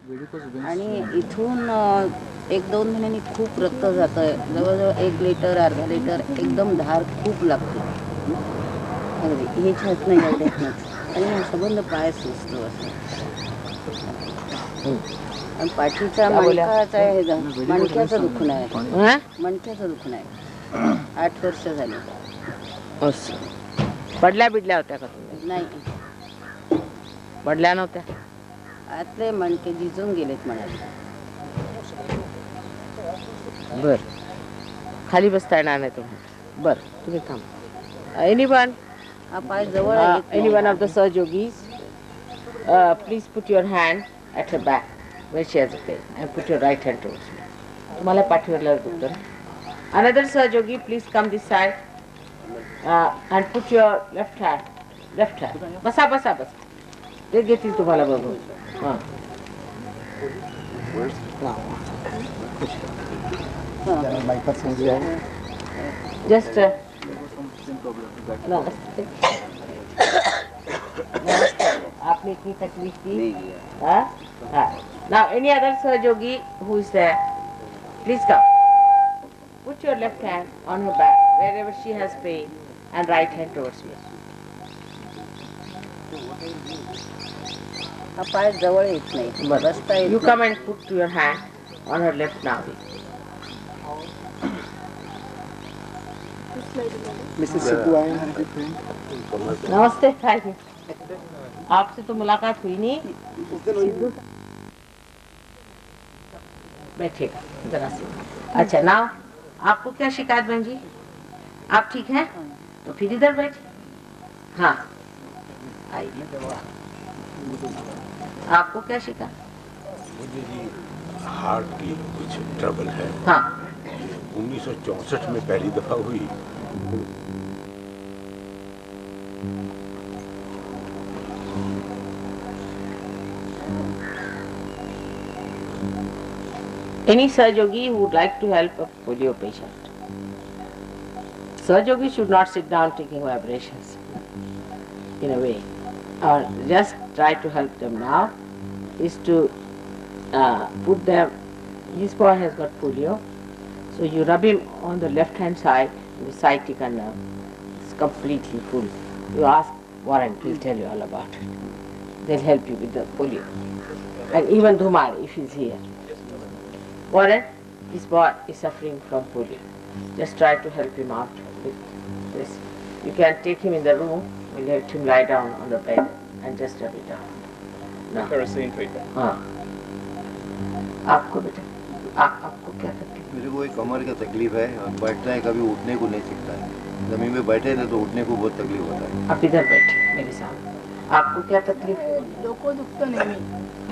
आणि इथून 1-2 महिन्यांनी खूप रक्त जातं आहे. जवळजवळ 1 लिटर अर्धा लिटर एकदम धार खूप लागते. अगदी हे छात नाही एवढ्यातनंच आणि हा संबंध पाय सुचतो असं. आणि पाठीचा मणक्याचा आहे, मणक्याचं दुखणं आहे. मणक्याचं दुखणं आहे. 8 वर्ष झाली. असं पडल्या बिडल्या होत्या का तुम्ही? नाही, पडल्या नव्हत्या. आतले मणके झिजून गेलेत म्हणाले. बर, खाली बसता येणार नाही तुम्हाला. बर, तुम्ही थांबा. एनीवन? हा पाय जवळ आहे. Anyone of the Sahajogis, please put your hand at her back where she has a pain and put your right hand towards me. तुम्हाला पाठीवरला दुखतं. Another Sahajogi, please come this side and put your left hand. बसा बसा बसा. ते घेतील तुम्हाला बघून. हां. Just नमस्ते. आपने इतनी तकलीफ की? हाँ? हाँ. Now any other Sahajogi who is there, please come. Put your left hand on her back wherever she has pain and right hand towards me. हा पाय जवळ येत नाही. बसता येत You come and put your hand on her left navi. Mrs Sidhu आए हैं. नमस्ते. आपसे तो मुलाकात हुई नहीं. सिद्धू बैठेगा जरा से. अच्छा, नाउ आपको क्या शिकायत बहन जी? आप ठीक हैं? तो फिर इधर बैठे. हाँ, आइए. आपको क्या शिकायत? मुझे जी हार्ट की कुछ ट्रबल है. हाँ. 1964 में पहली दफा हुई. Any Sahajogi who would like to help a polio patient? Sahajogi should not sit down taking vibrations in a way. Or just try to help them now is to put them. This boy has got polio, so you rub him on the left hand side, the sciatica nerve. It's completely full. You ask Warren, he'll tell you all about it. They'll help you with the polio. And even Dhumar, if he's here. Warren, this boy is suffering from polio. Just try to help him out with this. You can take him in the room. We'll let him lie down on the bed and just rub it down. No. Kerosene treatment. हाँ. आपको बेटा, आपको क्या तकलीफ? मेरे को एक कमर का तकलीफ है और बैठना है, कभी उठने को नहीं सीखता है. जमीन में बैठे ना तो उठने को बहुत तकलीफ होता है. आप इधर बैठे मेरे सामने. आपको क्या तकलीफ है? डोकं दुखतं नेहमी.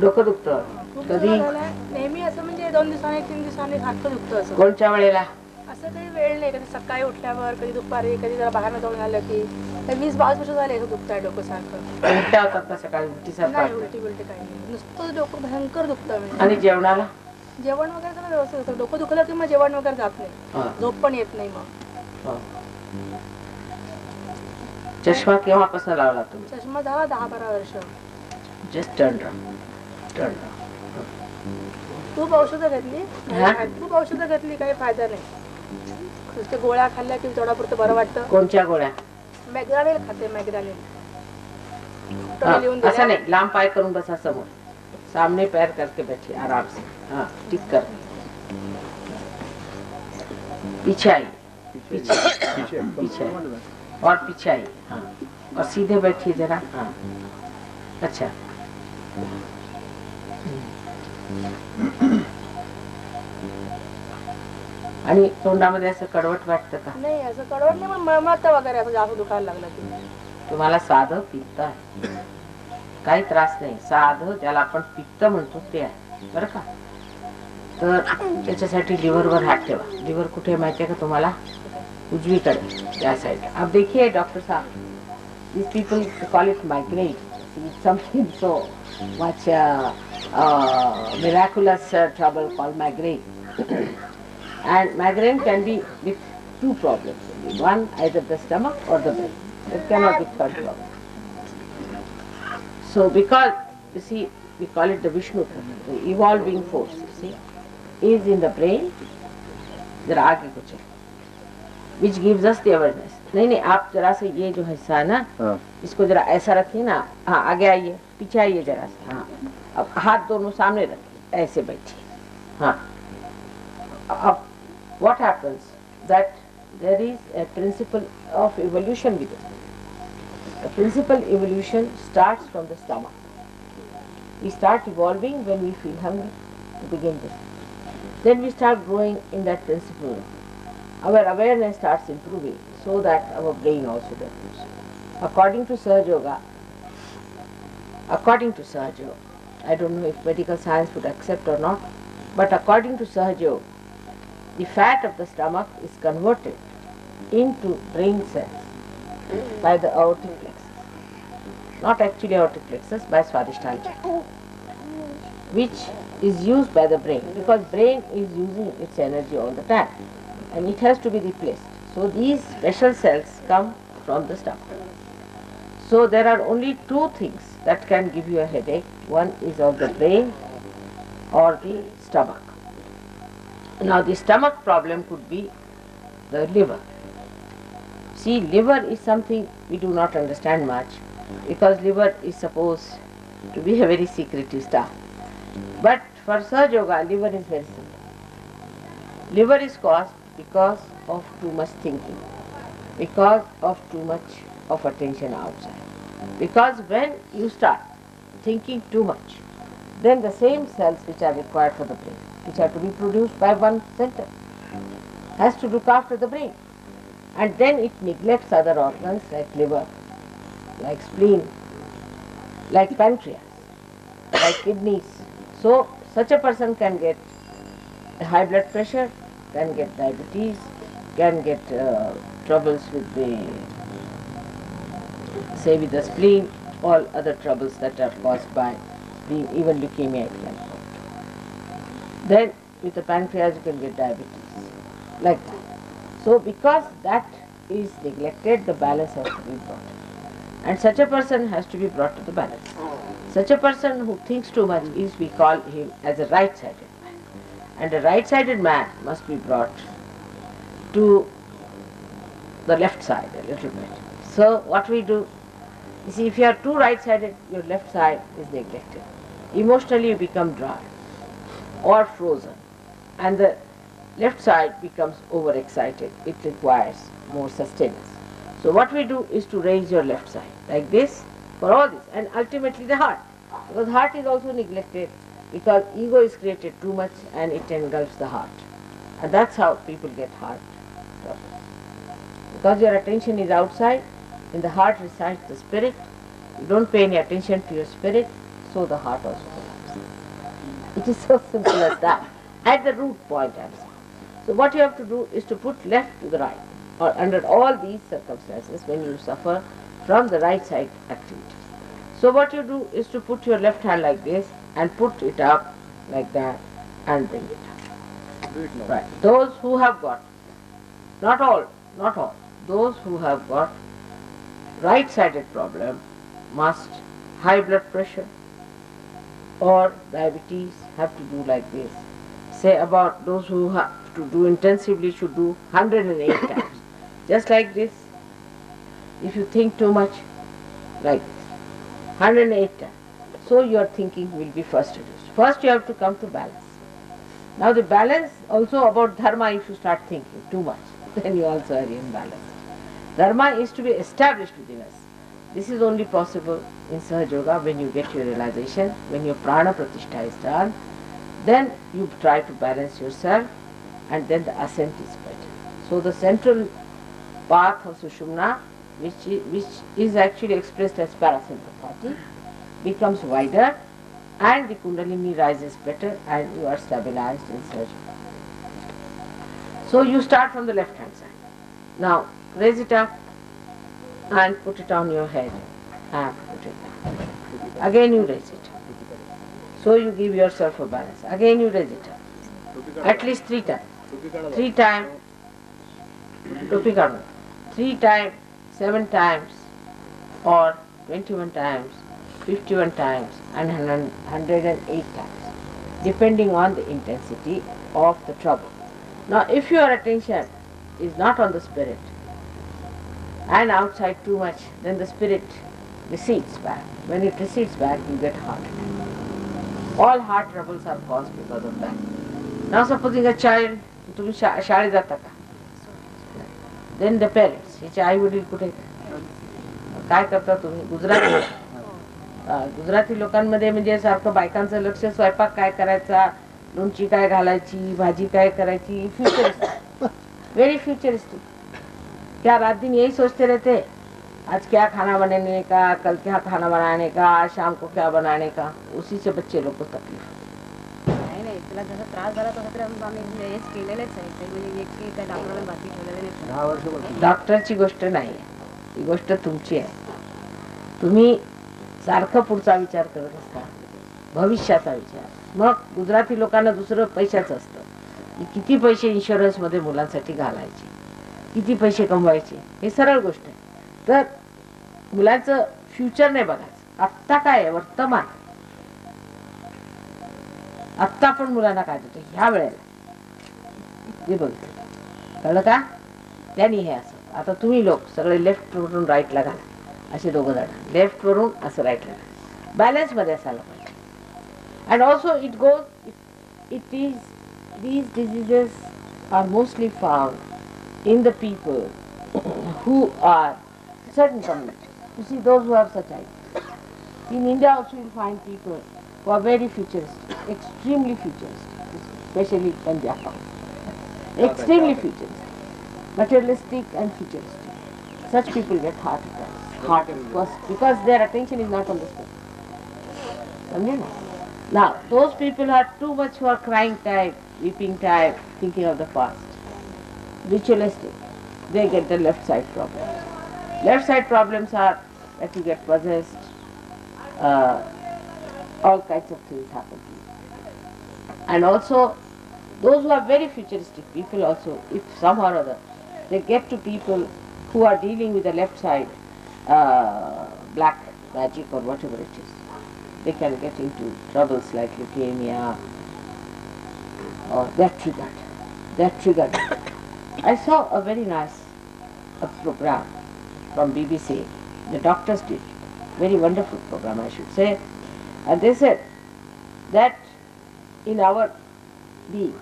डोकं दुखतं. खूप कधी? दिवस झाले. नेहमी असं म्हणजे 2 दिवसांनी 3 दिवसांनी सारखं दुखतं असं. कोणत्या वेळेला? असं काही वेळ नाही. कधी सकाळी उठल्यावर, कधी दुपारी, कधी जरा बाहेर जाऊन आलं की 20-22 वर्ष झाले असं दुखतंय डोकं सारखं. उलट्या होतात का सकाळी? उलटी नाही, सारखं? उलटी बिलटी काही नाही. नुसतं डोकं भयंकर दुखतं म्हणजे. आणि जेवणाला? जेवण वगैरे सगळं व्यवस्थित होतं. डोकं दुखलं की मग जेवण वगैरे जात नाही. हाँ. झोप पण येत नाही मग. हाँ. चष्मा केव्हापासून लावला तुम्ही? चष्मा झाला 10-12 वर्ष. Just turn round. खूप औषधं घेतली. हा? खूप औषधं घेतली, काही फायदा नाही. नुसते गोळ्या खाल्ल्या की थोडापुरतं बरं वाटतं. कोणत्या गोळ्या? मॅग्रानेल खाते. मॅग्रानेल हाँ, लिहून ऐसा दिल्या. नहीं, लांब पाय करून बसा समोर. सामने पैर करके बैठिए आराम से. हाँ, टिक कर. पीछे आइए. पीछे आइए. और पीछे आइए. हाँ, और सीधे बैठिए जरा. हाँ, अच्छा. आणि तोंडामध्ये असं कडवट वाटतं का? नाही, असं कडवट नाही, पण मळमळतं वगैरे असं जास्त दुखायला लागलं की. तुम्हाला साधं पित्त आहे. काही त्रास नाही. साधं ज्याला आपण पित्त म्हणतो ते आहे बरं का. तर त्याच्यासाठी लिव्हरवर हात ठेवा. लिव्हर कुठे माहितीये का तुम्हाला? उजवीकडे, त्या साइड. आप देखिए डॉक्टर साहब, these people call it migraine. It's something so much miraculous trouble called migraine. And migraine can be with 2 problems. One, either the stomach or the brain. It cannot be third problem. So because you see we call it the Vishnu Tattva, the evolving force, you see, is in the brain. जरा आगे को चलो, which gives us the awareness. नहीं नहीं, आप जरा से ये जो हिस्सा है ना, इसको जरा ऐसा रखिए ना, हाँ आगे आइए, पीछे आइए जरा से, हाँ अब हाथ दोनों सामने रखिए, ऐसे बैठिए, हाँ. अब what happens that there is a principle of evolution with it. The principal evolution starts from the stomach. We start evolving when we feel hungry to begin with. Then we start growing in that principle. Our awareness starts improving so that our brain also develops. According to Sahaja Yoga, I don't know if medical science would accept or not, but according to Sahaja Yoga, the fat of the stomach is converted into brain cells by the aortic plexus. Not actually aortic plexus, by Swadhisthana chakra, which is used by the brain, because brain is using its energy all the time and it has to be replaced. So these special cells come from the stomach. So there are only two things that can give you a headache. One is of the brain or the stomach. Now the stomach problem could be the liver. See, liver is something we do not understand much, because liver is supposed to be a very secretive stuff. But for Sahaja Yoga, liver is very simple. Liver is caused because of too much thinking, because of too much of attention outside. Because when you start thinking too much, then the same cells which are required for the brain, which are to be produced by one center, has to look after the brain. And then it neglects other organs like liver, like spleen, like pancreas, like kidneys. So such a person can get high blood pressure, can get diabetes, can get troubles with the spleen, all other troubles that are caused by being even leukemia. Then with the pancreas you can get diabetes, like that. So because that is neglected, the balance has to be brought. And such a person has to be brought to the balance. Such a person who thinks too much we call him as a right-sided man. And a right-sided man must be brought to the left side a little bit. So what we do, you see, if you are too right-sided, your left side is neglected. Emotionally you become dry or frozen, and the left side becomes overexcited. It requires more sustenance. So what we do is to raise your left side like this for all this, and ultimately the heart, because heart is also neglected, because ego is created too much and it engulfs the heart, and that's how people get heart trouble. Because your attention is outside, in the heart resides the spirit. You don't pay any attention to your spirit, so the heart also collapses. It is so simple as that. At the root point, I am saying. So what you have to do is to put left to the right, or under all these circumstances when you suffer from the right side activity. So what you do is to put your left hand like this and put it up like that and bring it up. Right. Those who have got, not all, those who have got right-sided problem must, high blood pressure or diabetes, have to do like this. Say about those who have to do intensively should do 108 times. Just like this. If you think too much, like this, 108 times. So your thinking will be first reduced. First you have to come to balance. Now the balance also about dharma, if you start thinking too much, then you also are imbalanced. Dharma is to be established within us. This is only possible in Sahaja Yoga when you get your realization, when your prana pratishtha is done, then you try to balance yourself, and then the ascent is better. So the central path of Sushumna, which is actually expressed as parasympathetic, becomes wider, and the Kundalini rises better, and you are stabilized in Sahaja Yoga. So you start from the left hand side. Now raise it up and put it on your head and put it down. Again you raise it up. So you give yourself a balance. Again you raise it up. At least 3 times. 3 times, 3 times, 7 times, or 21 times, 51 times, and 108 times, depending on the intensity of the trouble. Now, if your attention is not on the spirit and outside too much, then the spirit recedes back. When it recedes back, you get heart attack. All heart troubles are caused because of that. Now, supposing a child, तुम्ही शाळेत जाता का? Then the parents, याचे आई वडील कुठे काय करता तुम्ही? गुजराती लोकांमध्ये म्हणजे सारखं बायकांचं लक्ष स्वयंपाक काय करायचा, लोणची काय घालायची, भाजी काय करायची, फ्यूचरिस्टिक, वेरी फ्यूचरिस्टिक. क्या रात दिन यही सोचते रहते, आज क्या खाना बनाने का, कल क्या खाना बनाने का, आज शाम को क्या बनाने का. उसी से बच्चे लोग को तकलीफ. नाही नाही, तुला जसा त्रास झाला तसं तरी आम्ही हेच केलेलेच आहे. ते म्हणजे एक की त्या डॉक्टरला बाकी ठेवलेले नाही. 10 वर्ष डॉक्टरची गोष्ट नाही आहे, ही गोष्ट तुमची आहे. तुम्ही सारखं पुढचा विचार करत असता, भविष्याचा विचार. मग गुजराती लोकांना दुसरं पैशाचं असतं की किती पैसे इन्शुरन्समध्ये मुलांसाठी घालायचे, किती पैसे कमवायचे, हे सरळ गोष्ट आहे. तर मुलांचं फ्युचर नाही बघायचं, आत्ता काय आहे, वर्तमान. आत्ता पण मुलांना काय देतो ह्या वेळेला हे बघितलं, कळलं का? त्यांनी हे असं. आता तुम्ही लोक सगळे लेफ्ट वरून राईटला घाला, असे दोघं जण लेफ्ट वरून असं राईटला घाला, बॅलन्स मध्ये असायला पाहिजे. And also it goes, it is, these diseases are mostly found in the people who are certain communities. You see, those who have such ideas. In India also you will find people who are very futuristic, extremely futuristic, especially when they are found. Extremely futuristic, materialistic and futuristic. Such people get heart attacks, because their attention is not on the spirit. Now, those people are too much for crying type, weeping type, thinking of the past, ritualistic. They get the left side problems. Left side problems are that you get possessed, all kinds of things happen to you. And also, those who are very futuristic people also, if somehow or other, they get to people who are dealing with the left side, black magic or whatever it is. They can get into troubles like leukemia, or they're triggered. I saw a very nice program from BBC. The doctors did very wonderful program, I should say, and they said that in our being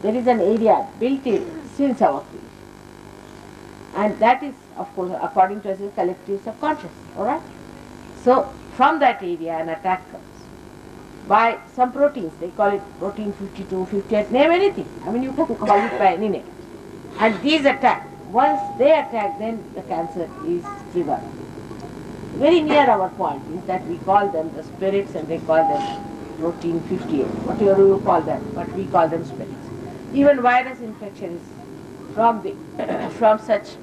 there is an area built in since our creation, and that is, of course, according to us, is collective subconscious. All right. So from that area an attack comes by some proteins. They call it protein 52, 58, name anything. I mean, you can call it by any name. And these attack, once they attack, then the cancer is triggered. Very near our point is that we call them the spirits and they call them protein 58, whatever you call them, but we call them spirits. Even virus infection is from the from such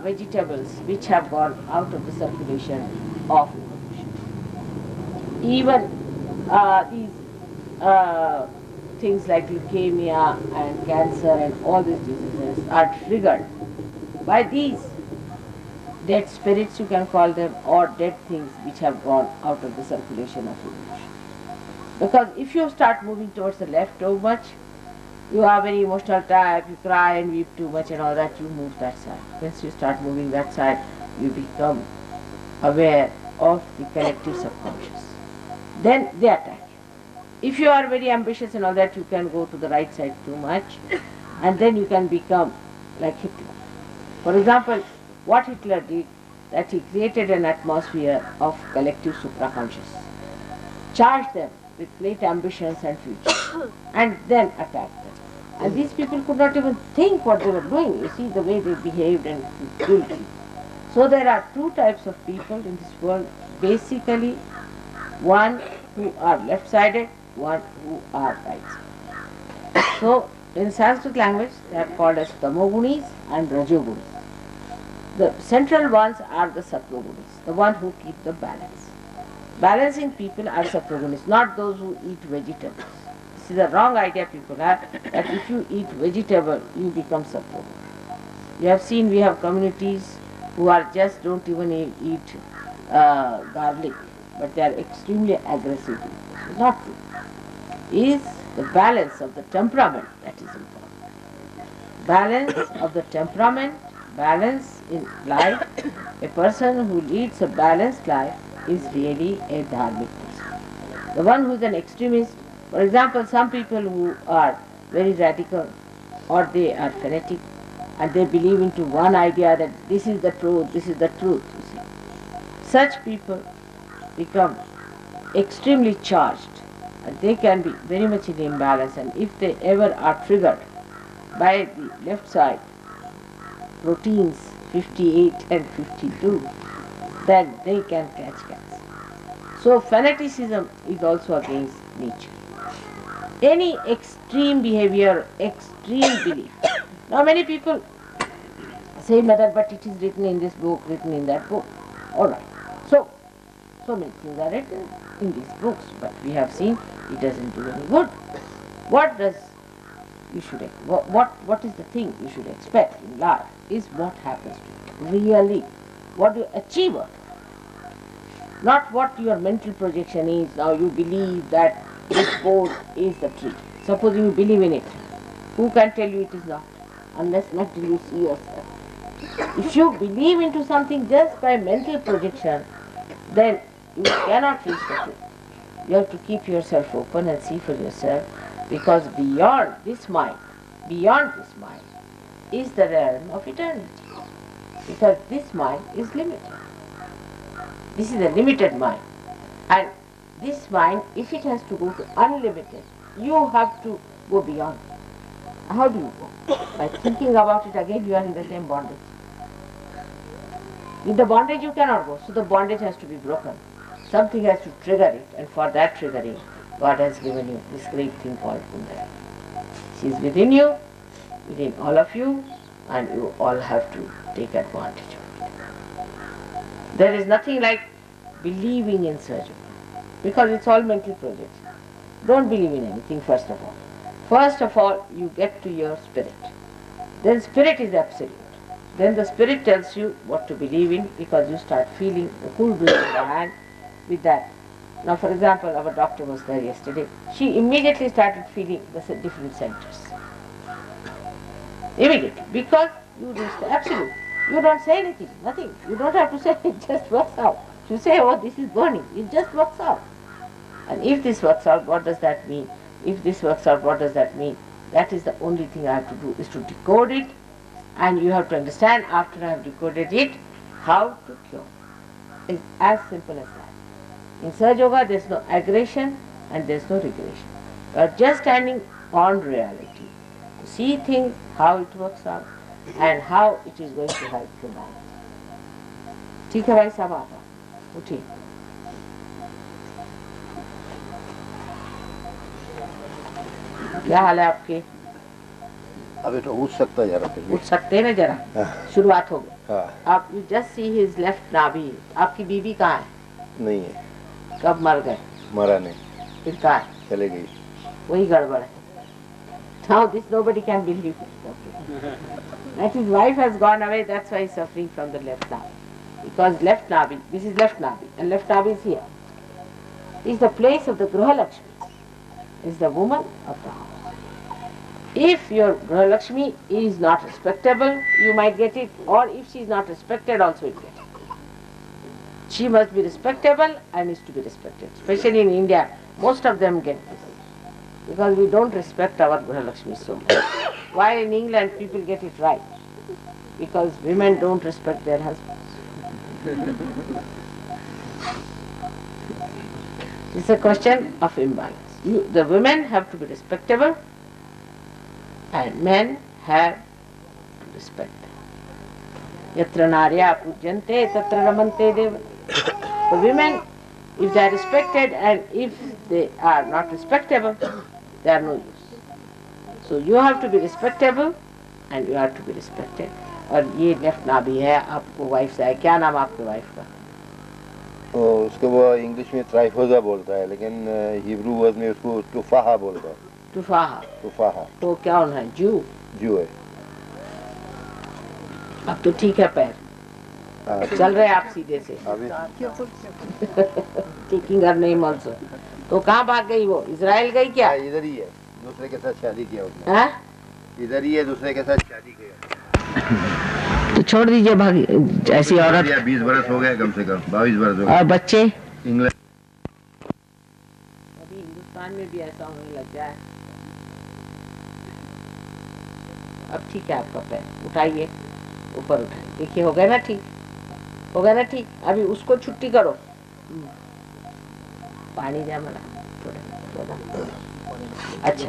vegetables which have gone out of the circulation of evolution. Even these things like leukemia and cancer and all these diseases are triggered by these dead spirits, you can call them, or dead things which have gone out of the circulation of evolution. Because if you start moving towards the left too much, you are very emotional type, you cry and weep too much and all that, you move that side. Once you start moving that side, you become aware of the collective subconscious. Then they attack you. If you are very ambitious and all that, you can go to the right side too much, and then you can become like Hitler. For example, what Hitler did, that he created an atmosphere of collective supraconscious, charged them with great ambitions and future, and then attacked them. And these people could not even think what they were doing. You see the way they behaved and guilty. So there are two types of people in this world. Basically, one who are left-sided, one who are right-sided. So in Sanskrit language, they are called as tamogunis and rajogunis. The central ones are the sattvagunis, the one who keep the balance. Balancing people are sattvagunis, not those who eat vegetables. This is a wrong idea people have, that if you eat vegetable, you become sattvagun. You have seen we have communities who are just don't even eat garlic but they are extremely aggressive. This is not true. Is the balance of the temperament that is important. Balance of the temperament, balance in life. A person who leads a balanced life is really a dharmic person. The one who is an extremist, for example, some people who are very radical or they are fanatic and they believe into one idea that this is the truth, you see. Such people become extremely charged and they can be very much in imbalance, and if they ever are triggered by the left side proteins 58 and 52, then they can catch cancer. So fanaticism is also against nature. Any extreme behavior, extreme belief. Now many people say, Mother, but it is written in this book, written in that book. All right. So many things are written in these books, but we have seen it doesn't do any good. What is the thing you should expect in life is what happens to you. Really, what you achieve out of it. Not what your mental projection is. Now you believe that this board is the tree. Suppose you believe in it. Who can tell you it is not? Unless not till you see yourself. If you believe into something just by mental projection, then you cannot reach the truth. You have to keep yourself open and see for yourself, because beyond this mind is the realm of eternity. Because this mind is limited. This is a limited mind. And this mind, if it has to go to unlimited, you have to go beyond. How do you go? By thinking about it again, you are in the same bondage. In the bondage you cannot go, so the bondage has to be broken. Something has to trigger it, and for that triggering, God has given you this great thing called Kundalini. She is within you, within all of you, and you all have to take advantage of it. There is nothing like believing in surgery, because it's all mental projection. Don't believe in anything first of all. First of all, you get to your spirit. Then spirit is absolute. Then the spirit tells you what to believe in, because you start feeling the cool breeze in the hand with that. Now for example, our doctor was there yesterday. She immediately started feeling the different centers. Immediately, because you reach the absolute. You don't say anything, nothing. You don't have to say, it just works out. You say, oh, this is burning, it just works out. And if this works out, what does that mean? If this works out, what does that mean? That is the only thing I have to do, is to decode it, and you have to understand, after I have decoded it, how to cure. It's as simple as that. In Sahaja Yoga, there is no aggression and there is no regression. You are just standing on reality to see things, how it works out, and how it is going to help humanity. ठीक है भाई साहब, आता उठिए. क्या हाल है आपके? अभी तो उठ सकता है जरा, उठ सकते हैं ना जरा. शुरुआत हो गई. आप you just see his left नाभि. आपकी बीवी कहाँ है? नहीं है. कब मर गए? मरा नहीं. फिर कहाँ है? चले गई. वही गड़बड़ है. Now this nobody can believe it. That his wife has gone away, that's why he is suffering from the left navi. Because left navi, this is left navi, and left navi is here. Is the place of the Gruha Lakshmi, is the woman of the house. If your Gruha Lakshmi is not respectable, you might get it, or if she is not respected, also you get it. She must be respectable and is to be respected. Especially in India, most of them get this. Because we don't respect our Gruha Lakshmi so much. While in England people get it right. Because women don't respect their husbands. It's a question of imbalance. The women have to be respectable and men have to respect them. Yatra narya pujyante tatra ramante deva. The women, if they are respected and if they are not respectable, they are no use. So you have to be respectable and you have to be respected. और ये left नाभि है, आपको wife से है. क्या नाम आपके वाइफ का? उसको वो इंग्लिश में ट्राइफोजा बोलता है, लेकिन हिब्रू वर्ड में उसको टुफाहा बोलता है. टुफाहा. टुफाहा. तो क्या होना है? जू. जू है. अब तो ठीक है पैर. चल रहे आप सीधे से अभी टेकिंग हर नेम आल्सो। तो कहाँ भाग गई वो? इजराइल गई क्या? इधर ही है, दूसरे के साथ शादी किया उसने। हाँ? इधर ही है, दूसरे के साथ शादी किया। तो छोड़ दीजिए भाग ऐसी औरत। 20 बरस हो गए, कम से कम 22 बरस हो गए। और बच्चे? इंग्लैंड अभी हिंदुस्तान में भी ऐसा होने लग जाए। अब ठीक है, आपका पैर उठाइए, ऊपर उठाइए, देखिए हो गया ना ठीक, हो गया ना ठीक। अभी उसको छुट्टी करो, पानी जा मना थोड़ा। अच्छा,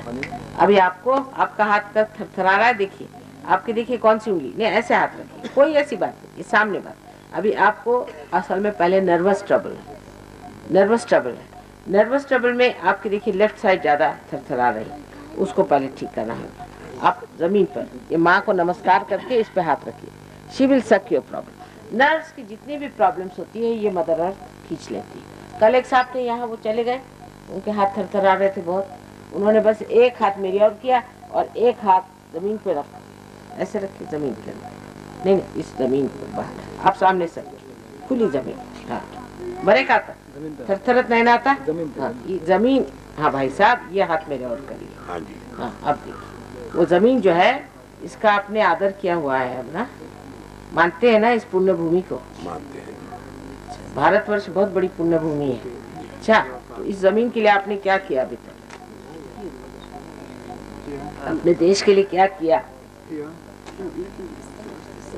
अभी आपको आपका हाथ का थरथरा रहा है, देखिए आपकी, देखिए कौन सी उंगली, नहीं ऐसे हाथ रखिए, कोई ऐसी बात नहीं, ये सामने बात। अभी आपको असल में पहले नर्वस ट्रबल है, नर्वस ट्रबल है। नर्वस ट्रबल में आपकी देखिए लेफ्ट साइड ज्यादा थरथरा रही है, उसको पहले ठीक करना है। आप जमीन पर ये माँ को नमस्कार करके इस पे हाथ रखिए, शी विल सक योर प्रॉब्लम। नर्व्स की जितनी भी प्रॉब्लम्स होती है ये मदर अर्थ खींच लेती है। कल एक साहब थे यहाँ, वो चले गए, उनके हाथ थरथरा रहे थे बहुत, उन्होंने बस एक हाथ मेरी ओर किया और एक हाथ जमीन पे रखा, ऐसे रखिए जमीन के अंदर, नहीं इस जमीन पर बाहर, आप सामने से खुली जमीन। हाँ, बड़े का थरथरत नहीं आता। हाँ, ये जमीन, हाँ भाई साहब ये हाथ मेरे और करिए। हाँ जी। हाँ, अब देखिए वो जमीन जो है इसका आपने आदर किया हुआ है अब ना, मानते हैं ना इस पुण्य भूमि को? मानते हैं। भारतवर्ष बहुत बड़ी पुण्य भूमि है। अच्छा, तो इस जमीन के लिए आपने क्या किया अभी तक? अपने देश के लिए क्या किया?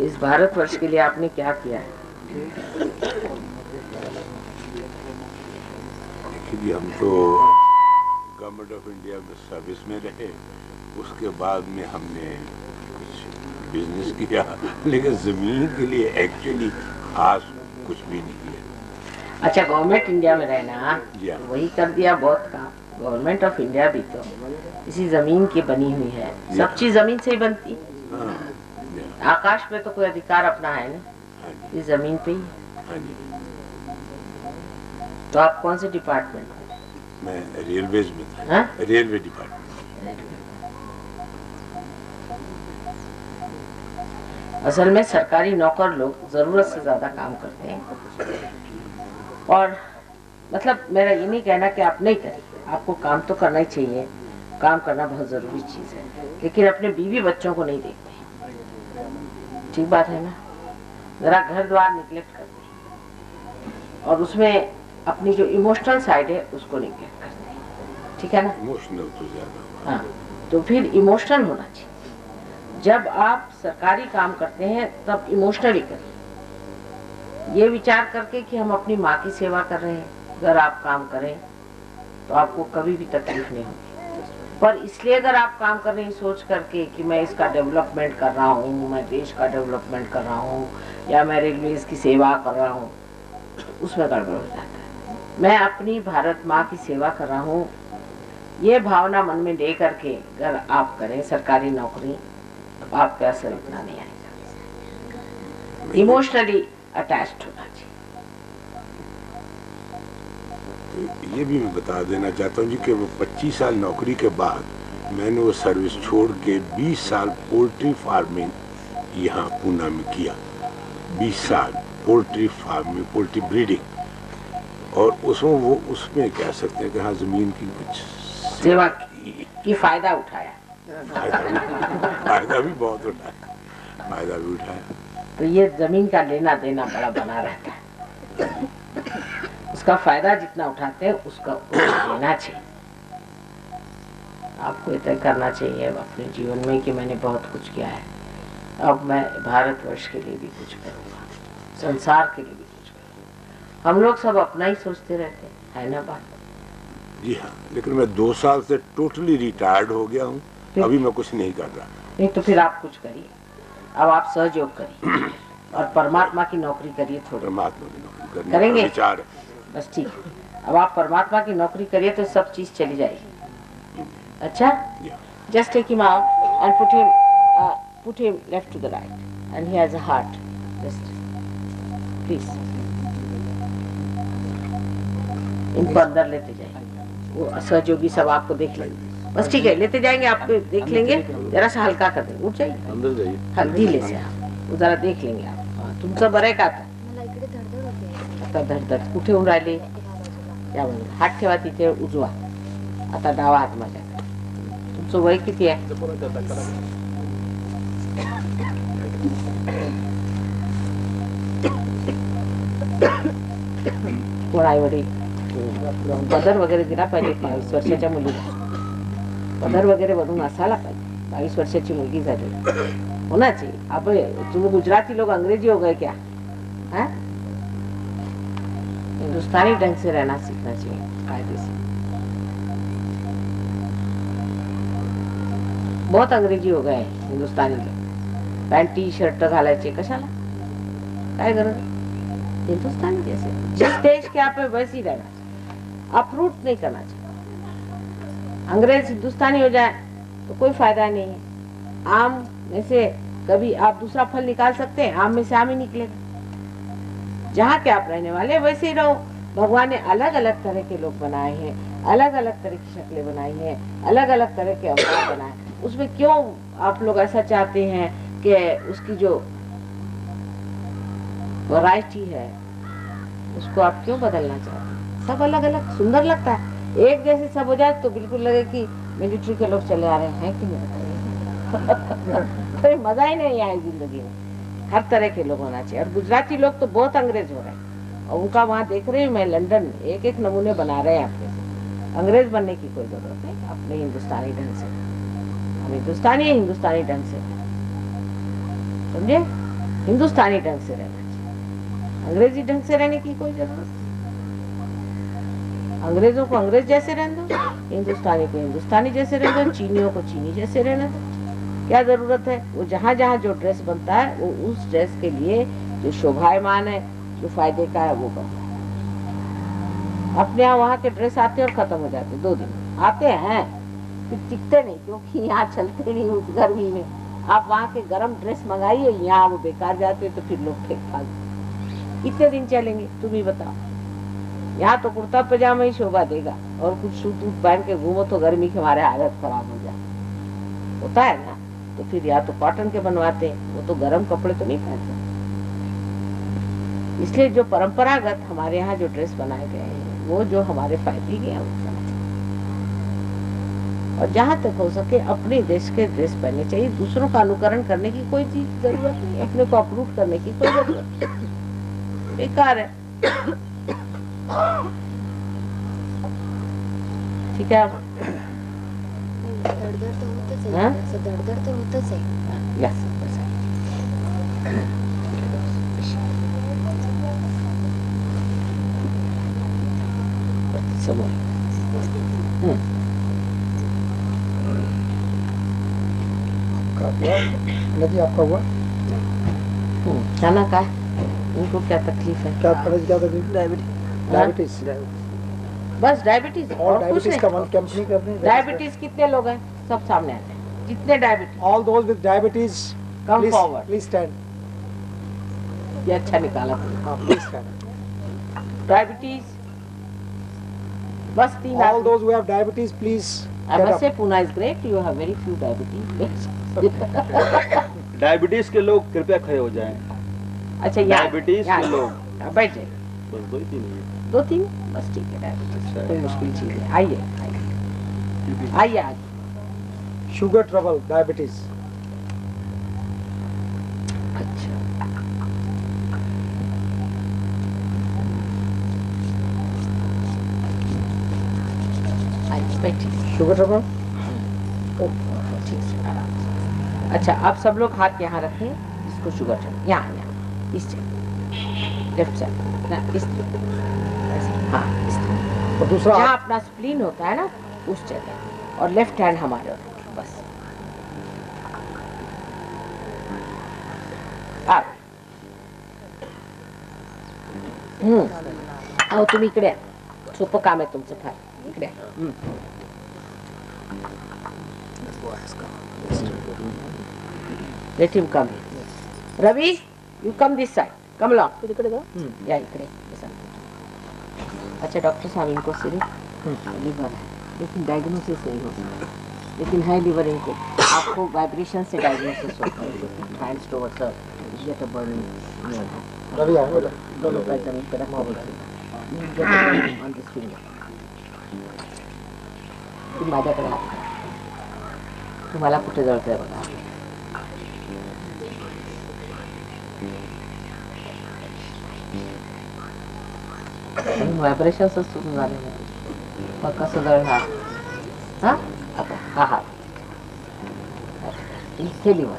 इस भारतवर्ष के लिए आपने क्या किया है? देखिए हम तो गवर्नमेंट ऑफ इंडिया में सर्विस में रहे, उसके बाद में हमने कुछ बिजनेस किया, लेकिन जमीन के लिए एक्चुअली खास कुछ भी नहीं किया। अच्छा, गवर्नमेंट इंडिया में रहना जी हाँ। वही कर दिया बहुत काम। गवर्नमेंट ऑफ इंडिया भी तो इसी जमीन की बनी हुई है, सब चीज जमीन से ही बनती। हाँ, आकाश पे तो कोई अधिकार अपना है ना, हाँ जी, इस जमीन पे ही है। हाँ जी। तो आप कौन से डिपार्टमेंट में? मैं रेलवेज में था। हाँ? Railway department. असल में सरकारी नौकर लोग जरूरत से ज्यादा काम करते हैं, और मतलब मेरा ये नहीं कहना कि आप नहीं करें, आपको काम तो करना ही चाहिए, काम करना बहुत जरूरी चीज है, लेकिन अपने बीवी बच्चों को नहीं देखते। ठीक बात है ना? जरा घर द्वार निगलेक्ट करते हैं, और उसमें अपनी जो इमोशनल साइड है उसको निगलेक्ट करते हैं। ठीक है ना? इमोशनल तो ज्यादा। हाँ, तो फिर इमोशनल होना चाहिए। जब आप सरकारी काम करते हैं तब इमोशनली करिए, ये विचार करके कि हम अपनी माँ की सेवा कर रहे हैं। अगर आप काम करें तो आपको कभी भी तकलीफ नहीं होगी, पर इसलिए अगर आप काम कर रहे हैं सोच करके कि मैं इसका डेवलपमेंट कर रहा हूँ, मैं देश का डेवलपमेंट कर रहा हूँ, या मैं रेलवेज की सेवा कर रहा हूँ, तो उसमें गड़बड़ हो जाता है। मैं अपनी भारत माँ की सेवा कर रहा हूँ, ये भावना मन में ले करके अगर आप करें सरकारी नौकरी, तो आपका असर इतना नहीं आएगा। इमोशनली अटैच्ड होना चाहिए। तो ये भी मैं बता देना चाहता हूँ जी कि वो 25 साल नौकरी के बाद मैंने वो सर्विस छोड़ के 20 साल पोल्ट्री फार्मिंग यहाँ पूना में किया। 20 साल पोल्ट्री फार्मिंग, पोल्ट्री ब्रीडिंग, और उसमें कह सकते हैं कि हाँ जमीन की कुछ सेवा की फायदा उठाया। फायदा भी बहुत उठाया, फायदा भी उठाया। तो ये जमीन का लेना देना बड़ा बना रहता है, उसका फायदा जितना उठाते हैं उसका लेना चाहिए। आपको इतना करना चाहिए अपने जीवन में कि मैंने बहुत कुछ किया है, अब मैं भारतवर्ष के लिए भी कुछ करूँगा, संसार के लिए भी कुछ करूँगा। हम लोग सब अपना ही सोचते रहते हैं, है ना बात? जी हाँ, लेकिन मैं 2 साल से टोटली रिटायर्ड हो गया हूँ, अभी मैं कुछ नहीं कर रहा। नहीं तो फिर आप कुछ करिए, अब आप सहयोग करिए और परमात्मा की नौकरी करिए थोड़ी। परमात्मा की नौकरी करने करेंगे? का विचार है। बस ठीक है, अब आप परमात्मा की नौकरी करिए तो सब चीज चली जाएगी। अच्छा, just take him out and put him left to the right, and he has a heart. Just please, इनको अंदर लेते जाइए, वो सहयोगी सब आपको देख लेंगे। बस ठीक है, लेते जाएंगे, आपको देख लेंगे, जरा सा हल्का कर देंगे, उठ जाइए, अंदर जाइए। हल्दी ले से आप, वो जरा देख लेंगे आप। हाँ, तुमचं बरं आहे का आता? नुसता धडधड. कुठे येऊन राहिले? या बाजूला. हात ठेवा तिथे उजवा. आता डावा हात माझ्याकडे. तुमचं वय किती आहे? कोण आई वडील? पदर वगैरे दिला पाहिजे 22 वर्षाच्या मुलीला. पदर वगैरे बनवून असायला पाहिजे. 22 वर्षाची मुलगी झाली होना चाहिए. अब तुम गुजराती लोग अंग्रेजी हो गए क्या? है? हिंदुस्तानी ढंग से रहना सीखना चाहिए कायदे से. बहुत अंग्रेजी हो गए हिंदुस्तानी लोग. पॅन्ट टी शर्ट घालायचे कशाला? काय गरज? हिंदुस्तानी जैसे जिस देश के आप वैसे ही रहना चाहिए. अप्रूट नहीं करना चाहिए. अंग्रेज हिंदुस्तानी हो जाए तो कोई फायदा नहीं है. आम में से कभी आप दूसरा फल निकाल सकते हैं? आम में से आम ही निकलेगा. जहाँ के आप रहने वाले वैसे ही रहो. भगवान ने अलग अलग तरह के लोग बनाए हैं, अलग अलग तरह की शक्लें बनाई हैं, अलग अलग तरह के अवतार बनाए. उसमें क्यों आप लोग ऐसा चाहते हैं कि उसकी जो वैरायटी है उसको आप क्यों बदलना चाहते हैं? सब अलग अलग सुंदर लगता है. एक जैसे सब हो जाए तो बिल्कुल लगे कि मिलिट्री के लोग चले आ रहे हैं कि नहीं. कोई मजा ही नहीं आए जिंदगी में. हर तरह के लोग होना चाहिए. और गुजराती लोग तो बहुत अंग्रेज हो रहे हैं और उनका वहाँ देख रही हूँ मैं लंदन में एक एक नमूने बना रहे हैं अपने से. अंग्रेज बनने की कोई जरूरत नहीं. अपने हिंदुस्तानी ढंग से हम हिंदुस्तानी है. हिंदुस्तानी ढंग से समझे. हिंदुस्तानी ढंग से रहना चाहिए. अंग्रेजी ढंग से रहने की कोई जरूरत नहीं. अंग्रेजों को अंग्रेज जैसे रहने दो, हिंदुस्तानी को हिंदुस्तानी जैसे रहने दो, चीनियों को चीनी जैसे रहने दो. क्या जरूरत है? वो जहाँ जहाँ जो ड्रेस बनता है वो उस ड्रेस के लिए जो शोभायमान है, जो फायदे का है वो बनता है. अपने यहाँ वहाँ के ड्रेस आते हैं और खत्म हो जाते हैं. 2 दिन आते हैं फिर टिकते नहीं क्योंकि यहाँ चलते नहीं उस गर्मी में. आप वहाँ के गर्म ड्रेस मंगाइए, यहाँ वो बेकार जाते तो फिर लोग ठीक ठाक. कितने दिन चलेंगे तुम ही बताओ. यहाँ तो कुर्ता पजामा ही शोभा देगा और कुछ सूट वूट पहन के घूमो तो गर्मी के हमारे हालत खराब हो जाए. होता है ना. तो फिर या तो कॉटन के बनवाते हैं, वो तो गर्म कपड़े तो नहीं पहनते. इसलिए जो परंपरागत हमारे यहाँ जो ड्रेस बनाए गए हैं वो जो हमारे फायदे के हैं. और जहाँ तक हो सके अपने देश के ड्रेस पहनने चाहिए. दूसरों का अनुकरण करने की कोई चीज जरूरत नहीं. अपने को अप्रूव करने की कोई जरूरत नहीं. बेकार है. ठीक है. धडधड तर होतच आहे. हां? असं धडधड तर होतच आहे. यस समोर. नदी आपका हुआ खाना का इनको क्या तकलीफ है? क्या क्या तकलीफ? डायबिटीज. बस डायबिटीज और और कुछ डायबिटीज का नहीं. वन कंपनी कर रही है. डायबिटीज कितने लोग हैं? सब सामने आते हैं. जितने diabetes all those with diabetes come forward. Please stand. ये अच्छा निकाला तुमने. हाँ प्लीज स्टैंड. डायबिटीज बस 3 all those who have diabetes please I must say Pune is great. You have very few diabetes. Diabetes के लोग कृपया खड़े हो जाएं. अच्छा यहाँ डायबिटीज के लोग बैठ जाइए. बस 2-3 मिनट. 2-3 बस ठीक है. डायबिटीज कोई मुश्किल चीज है. आइए आइए आइए. Sugar trouble diabetes. अच्छा आइए बैठिए. Sugar trouble. ठीक से आराम से. अच्छा आप सब लोग हाथ यहाँ रखें. इसको शुगर चढ़ यहाँ इस जगह लेफ्ट साइड ना इस हाँ इस और दूसरा जहाँ अपना स्प्लीन होता है ना उस जगह. और लेफ्ट हैंड हमारे बस. आप अहो तुम्ही इकडे या. सोपं काम आहे तुमचं फार. इकडे या. Let him come. Ravi, you come this side. Come along. तिकडे जा. या इकडे. अच्छा डॉक्टर साहब इनको सिर्फ लिवर है लेकिन डायग्नोसिस नहीं हो सकता. लेकिन है लिवर इनको. आपको वाइब्रेशन से डायग्नोसिस होता है. Hands towards the get a burning. Ravi आओ बेटा। दोनों पैर जमीन पे रखो ऑन दिस फिंगर। तुम्ही माझ्याकडे हात करा. तुम्हाला कुठे जळतंय बघा. व्हायब्रेशन्स सुरू झाले नाही. मग कसं जळणार? हा आता हा हात इथे लिहा.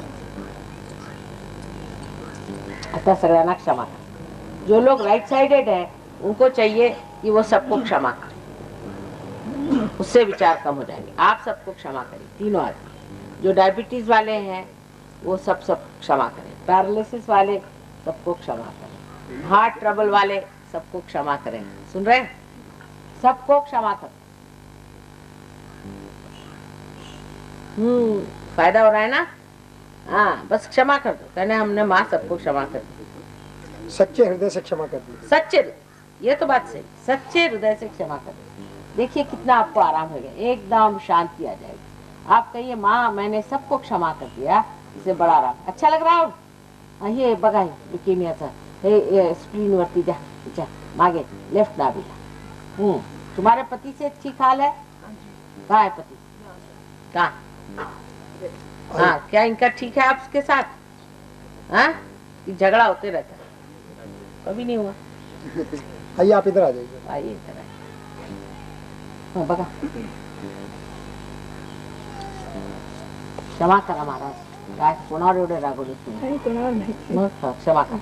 आता सगळ्यांना क्षमा करें. जो लोग राइट साइडेड है उनको चाहिए कि वो सबको क्षमा करें, उससे विचार कम हो जाएंगे. आप सबको क्षमा करें, तीनों आदमी. जो डायबिटीज वाले हैं वो सब क्षमा करें. पैरालिसिस वाले सबको क्षमा करें. हार्ट ट्रबल वाले सबको क्षमा करें. सुन रहे हैं? सबको क्षमा करें. फायदा हो रहा है ना? हाँ, बस क्षमा कर दो. कहने हमने माँ सबको क्षमा कर दी. सच्चे हृदय से क्षमा कर दी. सच्चे, ये तो बात सही. सच्चे हृदय से क्षमा कर दी. देखिए कितना आपको आराम हो गया. एकदम शांति आ जाएगी. आप कहिए माँ मैंने सबको क्षमा कर दिया. इससे बड़ा आराम. अच्छा लग रहा हो? हे बघा लुकेमियाचा हे स्प्लीन वरती जा जा मागे लेफ्ट डावीला. तुम्हारे पति से ठीक हाल है? कहाँ है पति? कहाँ? हाँ, क्या इनका ठीक है आपके साथ? हाँ, झगड़ा होते रहता है? कभी नहीं हुआ. आइए आप इधर आ जाइए. आइए इधर आइए. हाँ बघा. क्षमा करा महाराज. काय कोणावर एवढे रागवले तुम्ही? मग क्षमा करा.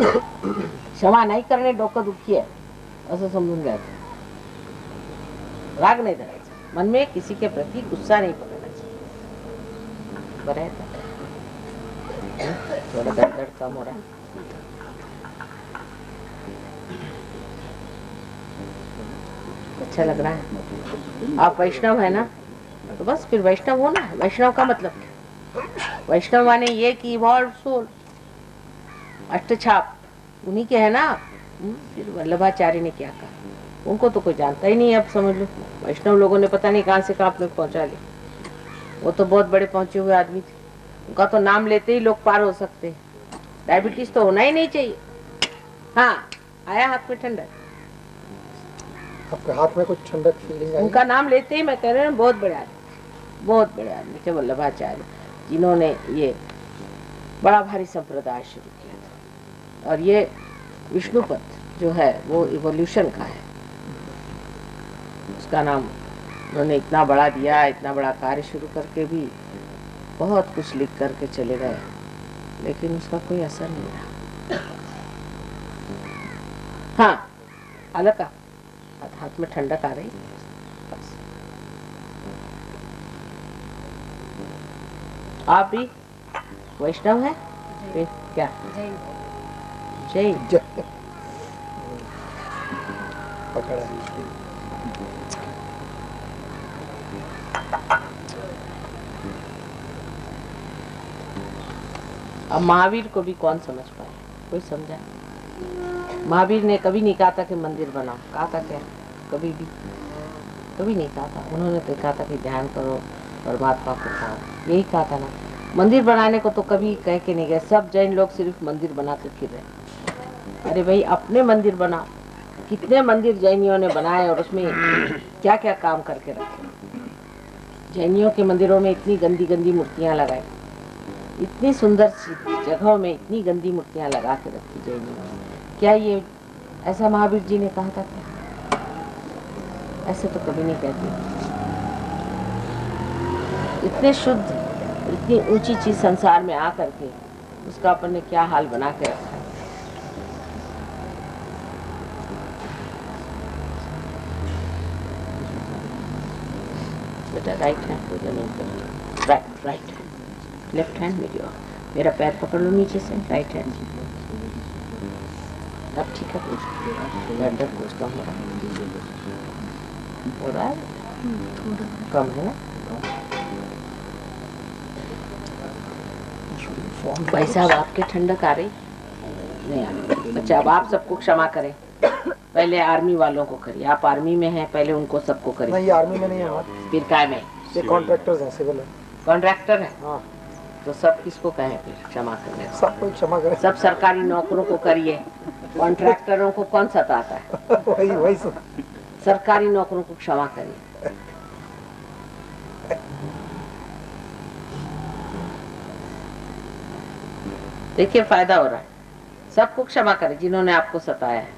क्षमा नाही करणे डोकं दुखी आहे असं समजून घ्यायचं. राग नाही धरायचा. मन में किसी के प्रति गुस्सा नहीं पकड़ना चाहिए. बरं आहे का? थोड़ा दर्द कम हो रहा है. अच्छा लग रहा है. आप वैष्णव है ना, तो बस फिर वैष्णव हो ना. वैष्णव का मतलब क्या? वैष्णव माने ये कि इवॉल्व सोल, अष्टछाप उन्हीं के है ना. फिर वल्लभाचार्य ने क्या कहा? उनको तो कोई जानता ही नहीं. अब समझ लो वैष्णव लोगों ने पता नहीं कहां से कहां तक पहुंचा लिया. वो तो बहुत बड़े पहुंचे हुए आदमी थे. उनका तो नाम लेते ही लोग पार हो सकते हैं. डायबिटीज तो होना ही नहीं चाहिए. हाँ, आया हाथ में ठंडक? आपके हाथ में कुछ ठंडक फीलिंग आई? उनका नाम लेते ही मैं कह रही हूँ बहुत बड़े आदमी, बहुत बड़े आदमी थे वल्लभाचार्य, जिन्होंने ये बड़ा भारी संप्रदाय शुरू किया था. और ये विष्णुपद जो है वो इवोल्यूशन का है. उसका नाम उन्होंने इतना बड़ा दिया. इतना बड़ा कार्य शुरू करके भी बहुत कुछ लिख करके चले गए, लेकिन उसका कोई असर नहीं रहा. हाँ, अलग का हाथ में ठंडक आ रही. आप भी वैष्णव है? फिर क्या? जैन. पकड़ा. अब महावीर को भी कौन समझ पाए? कोई समझा? महावीर ने कभी नहीं कहा था कि मंदिर बनाओ. कहा था क्या? कभी भी कभी नहीं कहा था. उन्होंने तो कहा था कि ध्यान करो, परमात्मा को पाओ. यही कहा था ना. मंदिर बनाने को तो कभी कह के नहीं गए. सब जैन लोग सिर्फ मंदिर बनाते फिर रहे. अरे भाई अपने मंदिर बनाओ. कितने मंदिर जैनियों ने बनाए और उसमें क्या क्या काम करके रखे. जैनियों के मंदिरों में इतनी गंदी गंदी मूर्तियां लगाई. इतनी सुंदर जगहों में इतनी गंदी मूर्तियां लगा के रखी जैनियों ने. क्या ये ऐसा महावीर जी ने कहा था क्या? ऐसे तो कभी नहीं कहते. इतने शुद्ध, इतनी ऊंची चीज संसार में आ करके उसका अपन ने क्या हाल बना के रखा है. बेटा राइट हैंड को जमीन पर. राइट लेफ्ट हैंड मेरा पैर पकड़ लो नीचे से. Right hand. अब ठीक है. कुछ दर्द कुछ कम हो रहा है. कम है ना. भाई साहब आपके ठंडक आ रही नहीं आ रही. अच्छा अब आप सबको क्षमा करें. पहले आर्मी वालों को करिए. आप आर्मी में हैं, पहले उनको सबको करिए. नहीं, आर्मी में नहीं है. फिर काय में? ये कॉन्ट्रैक्टर्स हैं, सिविल है. कॉन्ट्रैक्टर है. हाँ. तो सब किसको कहें फिर क्षमा करने को? सबको क्षमा करें। सब सरकारी नौकरों को करिए, कॉन्ट्रैक्टरों को कौन सताता है? वही सरकारी नौकरों को क्षमा करिए। देखिए फायदा हो रहा है, सबको क्षमा करें जिन्होंने आपको सताया है।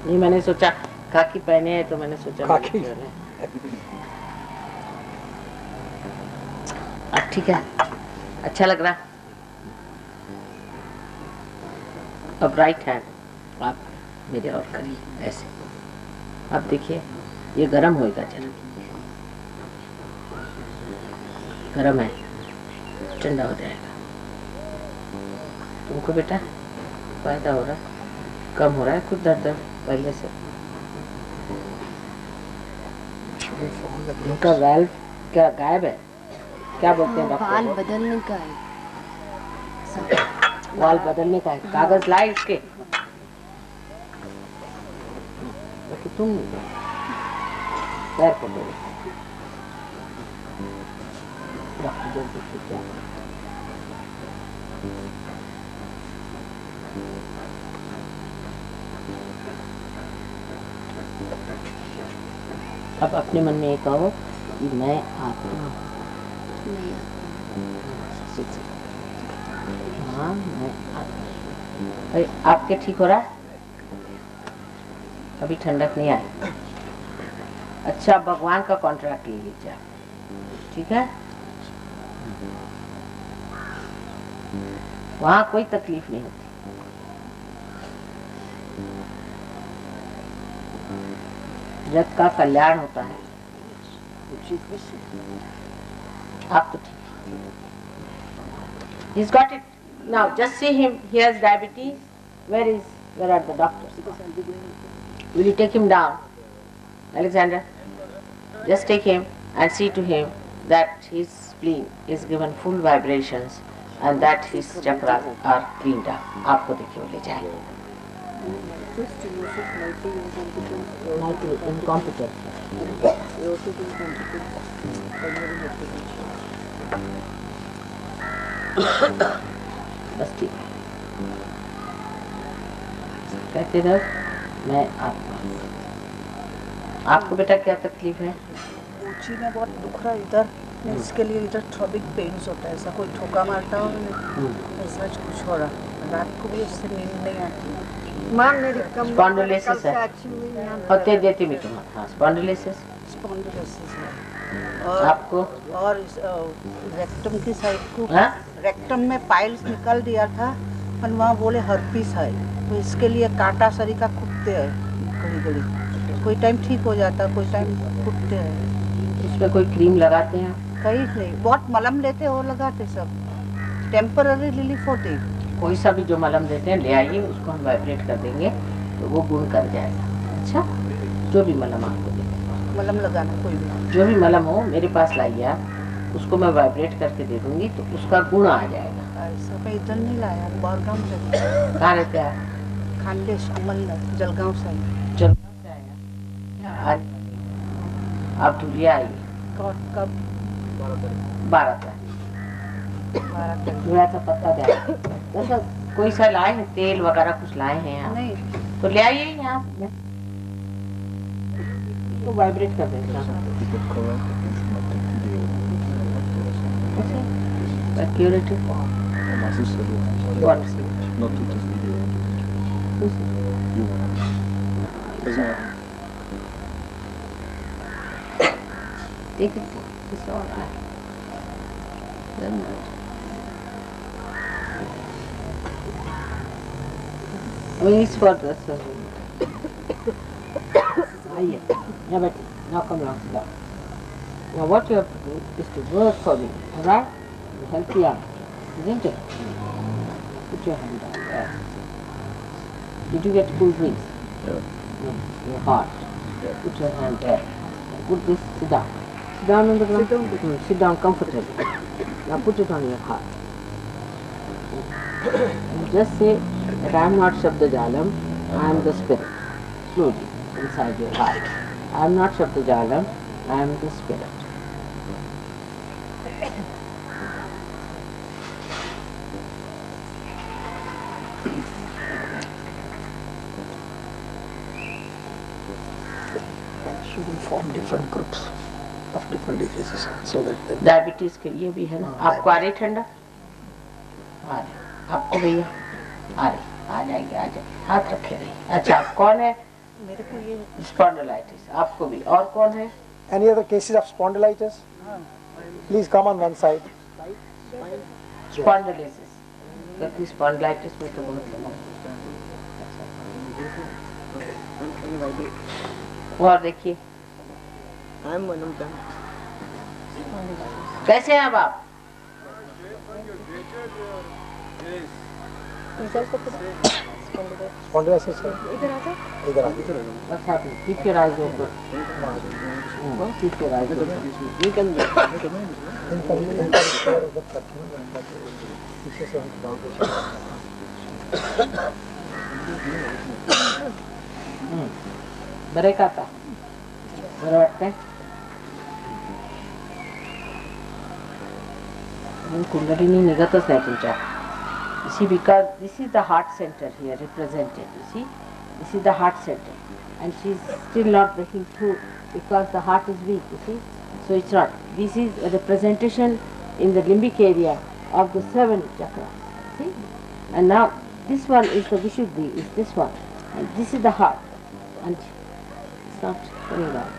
नहीं मैंने सोचा खाकी पहने हैं तो मैंने सोचा खाकी। अब ठीक है, अच्छा लग रहा। अब राइट हैंड आप मेरे और करिए ऐसे। अब देखिए ये गरम होएगा जरा, गरम है, ठंडा हो जाएगा। तुमको बेटा फायदा हो रहा, कम हो रहा है कुछ दर्द पहले से। उनका वाल्व क्या गायब है? क्या बोलते हैं डॉक्टर? बाल बदलने का है। बाल बदलने का है, कागज लाए इसके? तो तुम पैर पकड़ो, डॉक्टर जल्दी से क्या? अब अपने मन में ये कहो कि मैं आत्मा हूँ। हाँ मैं आत्मा। अरे आपके ठीक हो रहा है? अभी ठंडक नहीं आई। अच्छा भगवान का कॉन्ट्रैक्ट ले लीजिए आप, ठीक है? वहाँ कोई तकलीफ नहीं होती। जग का कल्याण होता है। आप तो ठीक। He's got it. Now just see him. He has diabetes. Where are the doctors? Will you take him down, Alexander? Just take him and see to him that his spleen is given full vibrations and that his chakras are cleaned up. आपको देखिए वो ले जाएंगे। Incompetent. बस ठीक है, कहते रहो मैं आत्मा। आपको बेटा क्या तकलीफ है? ऊंची में बहुत दुख रहा है इधर, इसके लिए इधर थ्रोबिक पेन्स होता है, ऐसा कोई ठोका मारता हो ऐसा कुछ हो रहा। रात को भी उससे नींद नहीं आती। मां मेरी कम स्पॉन्डिलोसिस है, होते देती भी तुम। हाँ स्पॉन्डिलोसिस है। और आपको और रेक्टम की साइड को, हाँ? रेक्टम में पाइल्स निकल दिया था और वहाँ बोले हर्पीस है, तो इसके लिए कांटा सरीका फूटते हैं घड़ी घड़ी। कोई टाइम ठीक हो जाता, कोई टाइम फूटते हैं। इसमें कोई क्रीम लगाते हैं? कहीं नहीं, बहुत मलम लेते वो लगाते सब, टेम्पररी रिलीफ होती। कोई सा भी जो मलम देते हैं ले आइए, उसको हम वाइब्रेट कर देंगे तो वो गुण कर जाएगा। अच्छा जो भी मलम आपको दे, मलम लगाना कोई भी, जो भी मलम हो मेरे पास लाइए आप, उसको मैं वाइब्रेट करके दे दूंगी तो उसका गुण आ जाएगा। ऐसा मैं इधर नहीं लाया, बारगाम से। कहाँ रहते हैं आप? खानदेश अमलनगर, जलगांव से। जलगांव से आया आज? आप धुलिया आइए। कब? 12 तारीख। थोड़ा सा पत्ता दे, कोई सा लाए हैं तेल वगैरह कुछ लाए हैं आप? नहीं तो ले आइए यहाँ तो वाइब्रेट कर देगा। Security. What? Not to this video. You doesn't matter. Take it. It's all right. Doesn't matter. I mean, it's for the yeah, but now come along, sit down. Now what you have to do is to work for me, alright? To help you out, isn't it? Put your hand down there. Did you get cool breeze? Yeah. No, your heart. Yeah. Put your hand there. Put this, sit down. Sit down on the ground. Sit down comfortably. Now put it on your heart. And just say that I am not Shabdajalam, I am the spirit. Slowly, inside your heart. I am not Shabdajalam, I am the spirit. should inform different groups of different diseases so that they diabetes के लिए भी है ना। आपको आ रही ठंडा? आ रही। आपको भैया आ रही? आ जाएंगे, आ जाएंगे, हाथ रखे रहिए। अच्छा, कौन है? मेरे को ये स्पॉन्डिलाइटिस। आपको भी। और कौन है? Any other cases of spondylitis? Please come on one side. Spondylitis, क्योंकि स्पॉन्डिलाइटिस में तो बहुत लगा। और देखिए, कैसे हैं अब आप? Spondylitis है? इधर आ What's happening? Keep your eyes open. Keep your eyes open. You can इनका उधर करते हैं पीछे से हम डाल देते हैं। बरे का आता? बरं वाटतंय? कुंडलिनी निघतच नाही तुमच्या. You see, because this is the heart center here represented. You see, this is the heart center, and she's still not breaking through because the heart is weak. You see, so it's not. This is a representation in the limbic area of the 7 chakras. See, and now this one is the Vishuddhi. Is this one, and this is the heart, and it's not coming out.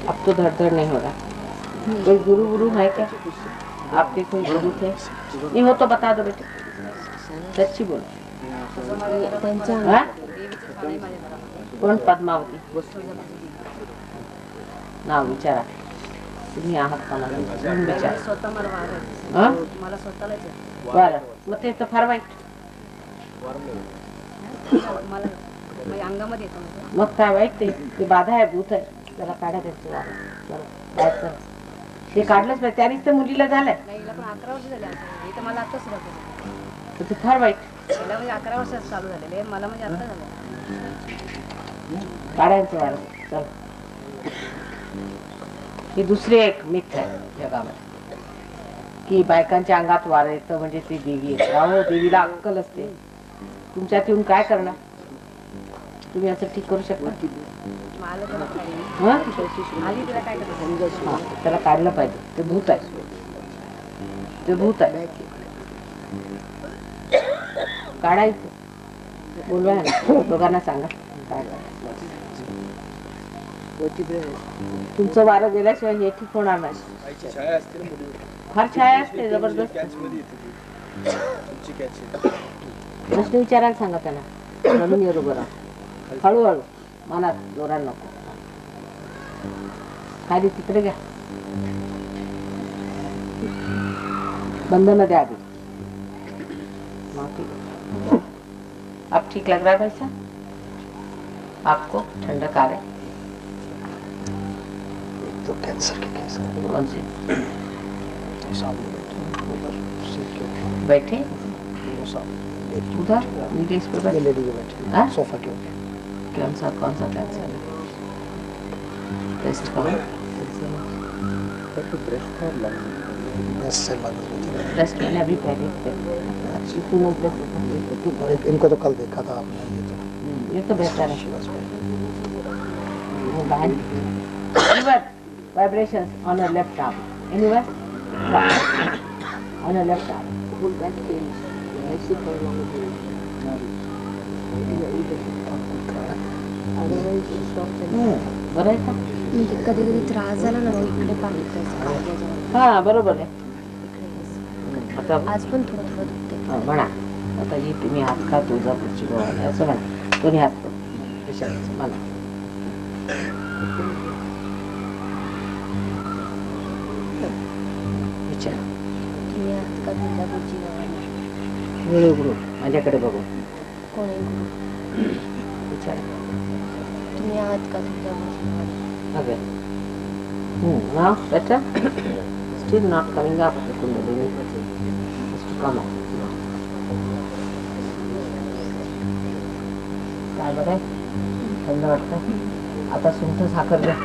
अब तो धड़ नहीं हो रहा। कोई गुरु है क्या? आपके कोई गुरु थे? नहीं हो तो बता दो बेटे, सच्ची बोलो। हाँ? कोण? पद्मावती नाव विचारा. तुम्ही आहात का मला विचारा. हाँ? बरं, मग ते तर फार वाईट. अंगामध्ये मग काय वाईट? ते बाधा आहे, भूत आहे. त्याला काढा त्याचं वारं. चला, बाहेर हे काढलंच पाहिजे. त्यानेच तर मुलीला झालंय. नाही, हिला पण 11 वर्ष झाले. हे तर मला आताच सुरुवात झाली. ते फार वाईट. हिला म्हणजे 11 वर्ष चालू झालेले, मला म्हणजे आता झालं. काढायचं वारं. चल, ही दुसरी एक मिथ आहे जगामध्ये की बायकांच्या अंगात वारं येतं म्हणजे ती देवी आहे. अहो, देवीला अक्कल असते. तुमच्यात येऊन काय करणार? तुम्ही असं ठीक करू शकता? त्याला काढलं पाहिजे. ते भूत आहे, ते भूत आहे. काढायचं. बोलवा ना, दोघांना सांगा काय तुमचं वारं गेल्याशिवाय हे ठीक होणार नाही. फार छाया असते जबरदस्त. प्रश्न विचारायला सांगा त्यांना. नवीन बरोबर हळूहळू, मनात जोरात नको. खाली तिकडे घ्या. बंधन द्या आधी. अब ठीक लग रहा है भाई साहब? आपको ठंडक आ रही? तो कैंसर के केस कौन से? बैठे उधर नीचे इस पे बैठे. लेडी के बैठे सोफा के ऊपर. कौन सा कैंसर है? टेस्ट करो. ब्रेस्ट मैंने अभी पहले इनको तो कल देखा था आपने. ये तो बेहतर है. Vibrations on your left arm. Anywhere? On your left arm. Full back pain. बरं आहे का? म्हणजे कधी कधी त्रास झाला ना इकडे पाणी करायचं. हा, बरोबर आहे. आता आज पण थोडं थोडं दुखते. म्हणा आता ही तुम्ही हात खा तुळजापूरची गोवाली असं म्हणा. दोन्ही हात म्हणा. विचार. तुम्ही आहात का तुळजापूरची गवाली? वेळोवेळी माझ्याकडे बघू. कोण आहे? विचार. तुम्ही आहात का तुळजापूरची Gawali? Okay. Now better? Still not coming up. The Kundalini has to come up. काय बरं आहे? थंड वाटतं. आता सुंठ साखर घ्या.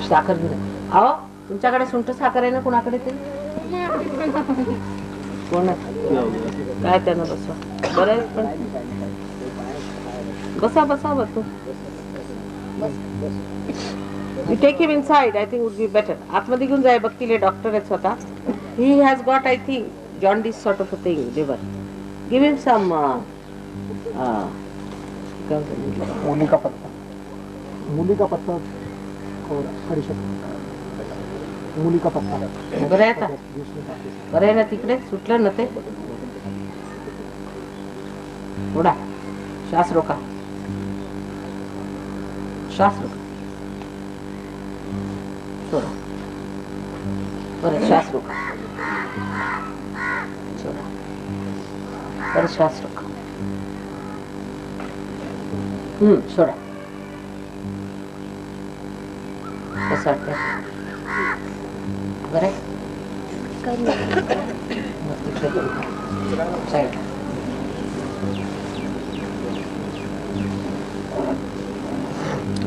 साखर घ्या. आओ तुमच्याकडे सुंठ साखर आहे ना कुणाकडे ते कोण काय त्यांना बसवा बरं आहे पण बसा बसा बसू You take him inside, I think would be better. आतमध्ये घेऊन जाय बघतील डॉक्टर आहेत स्वतः. He has got, I think, jaundice sort of a thing, liver. Give him some मूली का पत्ता और हरी शक्कर मूली का पत्ता बरं आहे आता बरं आहे ना तिकडे सुटलं ना ते थोडा श्वास रोका सोडा परत श्वास रोका सोडा परत श्वास रोका सोडा कसं वाटतंय बरं आहे मग तिकडे करू साईडला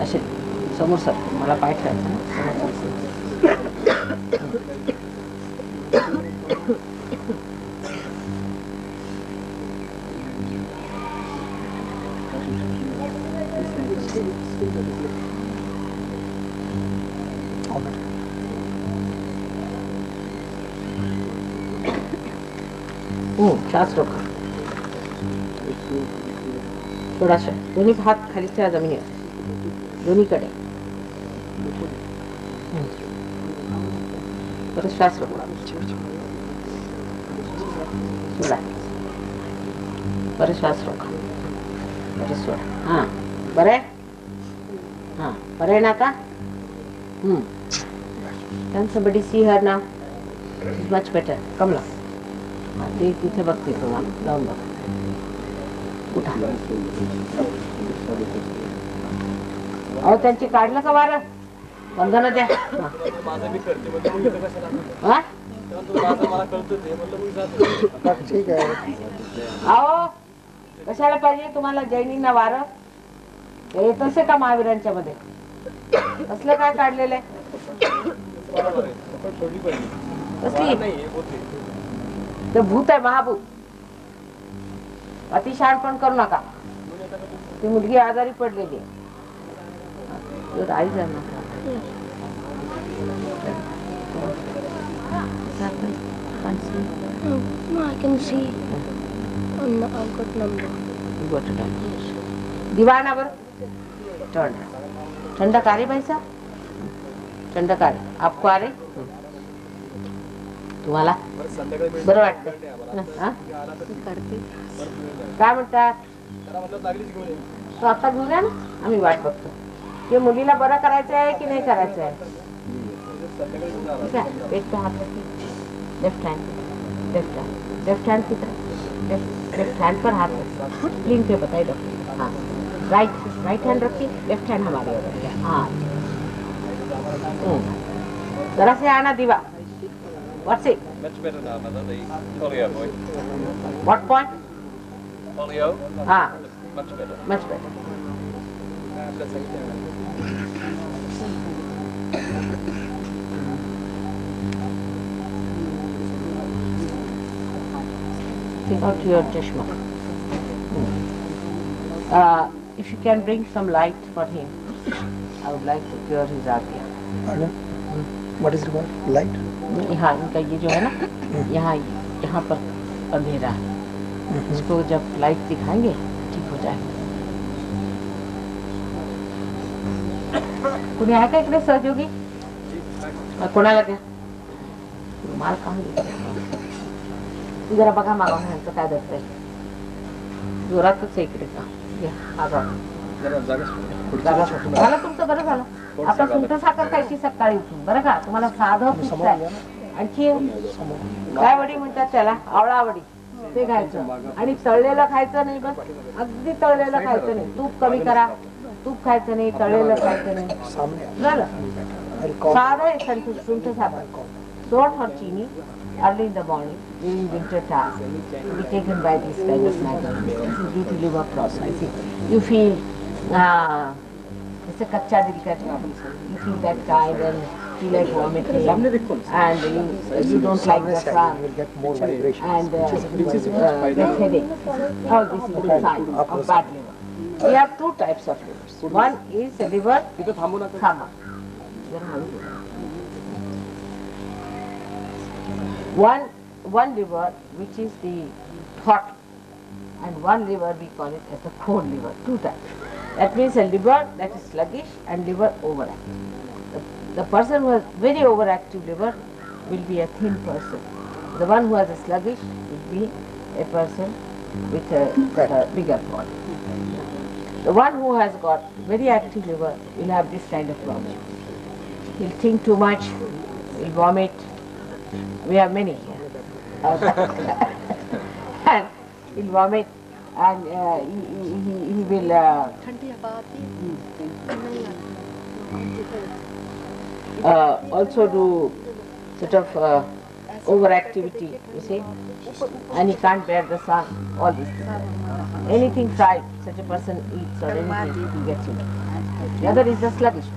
असे समोर सर मला पाय ठेवायचा ना श्वास रोका थोडासा दोन्ही हात खाली ठेवा जमिनीवर दोन्हीकडे परत श्वास रोका सोडा परत श्वास रोका परत सोडा हां बरं आहे हां बरं आहे ना आता Can somebody see her now? It's much better. कमला ते तिथे बघते तुम्हाला जाऊन बघ उठा अहो त्यांची काढलं का वारं वंदना द्या हा ठीक आहे अहो कशाला पाहिजे तुम्हाला जैनींना वारं हे तसे का महावीरांच्या मध्ये असलं काय काढलेलं आहे कसली ते भूत आहे महाभूत अतिशहाणपण करू नका ती मुलगी आजारी पडलेली आई जाणार I can see on the output number. दिवाणावर ठंडा का रे भाई साहब ठंडा का रे आपको आ रे तुम्हाला बरं वाटतं काय म्हणतात तो आता घेऊन या ना आम्ही वाट बघतो की मुलीला बरं करायचं आहे की नाही करायचं आहे ठीक आहे पेट पे हाथ रखिए लेफ्ट हैंड की तरफ लेफ्ट हैंड पर हाथ रखिए स्प्लीन पे बताइए डॉक्टर हाँ राइट हैंड रखिए लेफ्ट हैंड हमारी ओर रखिए हाँ जरा से आना दीवा What's it? Much better now, mother. The polio boy. What point? Polio. Ah, Much better. much better. Take out your chashma. If you can bring some light for him, I would like to cure his arthria. What is required? Light? यहाँ इनका ये जो है ना यहाँ पर अंधेरा है इसको जब लाइट दिखाएंगे ठीक हो जाएगा कुणी आहे का इकडे सहयोगी कोणाला द्या माल कहाँ तू जरा बघा मागा ह्यांचं काय दसतंय जोरातच आहे इकडे का झालं तुमचं बरं झालं आता सुंठ साखर खायची सकाळी उठून बरं का तुम्हाला साधं फिक्स आहे आणखी काय वडी म्हणतात त्याला आवळा वडी ते खायचं आणि तळलेलं खायचं नाही बस अगदी तळलेलं खायचं नाही तूप कमी करा तूप खायचं नाही तळलेलं खायचं नाही झालं साधं आहे सुंठ साखर salt or chini early in the morning during winter time to be taken by these kind of medicines. This is due to liver process. You feel it's a kacha dil ka you feel that kind and feel like vomiting, and you don't like the sun, will get more vibration. and get headache. All this is a sign of bad liver. We have two types of livers. One is a liver thermal. One liver which is the hot, and one liver we call it as the cold liver. Two types. That means a liver that is sluggish and liver overactive. The person who has very overactive liver will be a thin person. The one who has a sluggish will be a person with a bigger body. The one who has got very active liver will have this kind of problem. He'll think too much, he'll vomit. We have many here. And he'll vomit, and he will also do sort of overactivity, you see, and he can't bear the sun, all these things. Anything fried such a person eats or anything, he gets it. The other is the sluggish.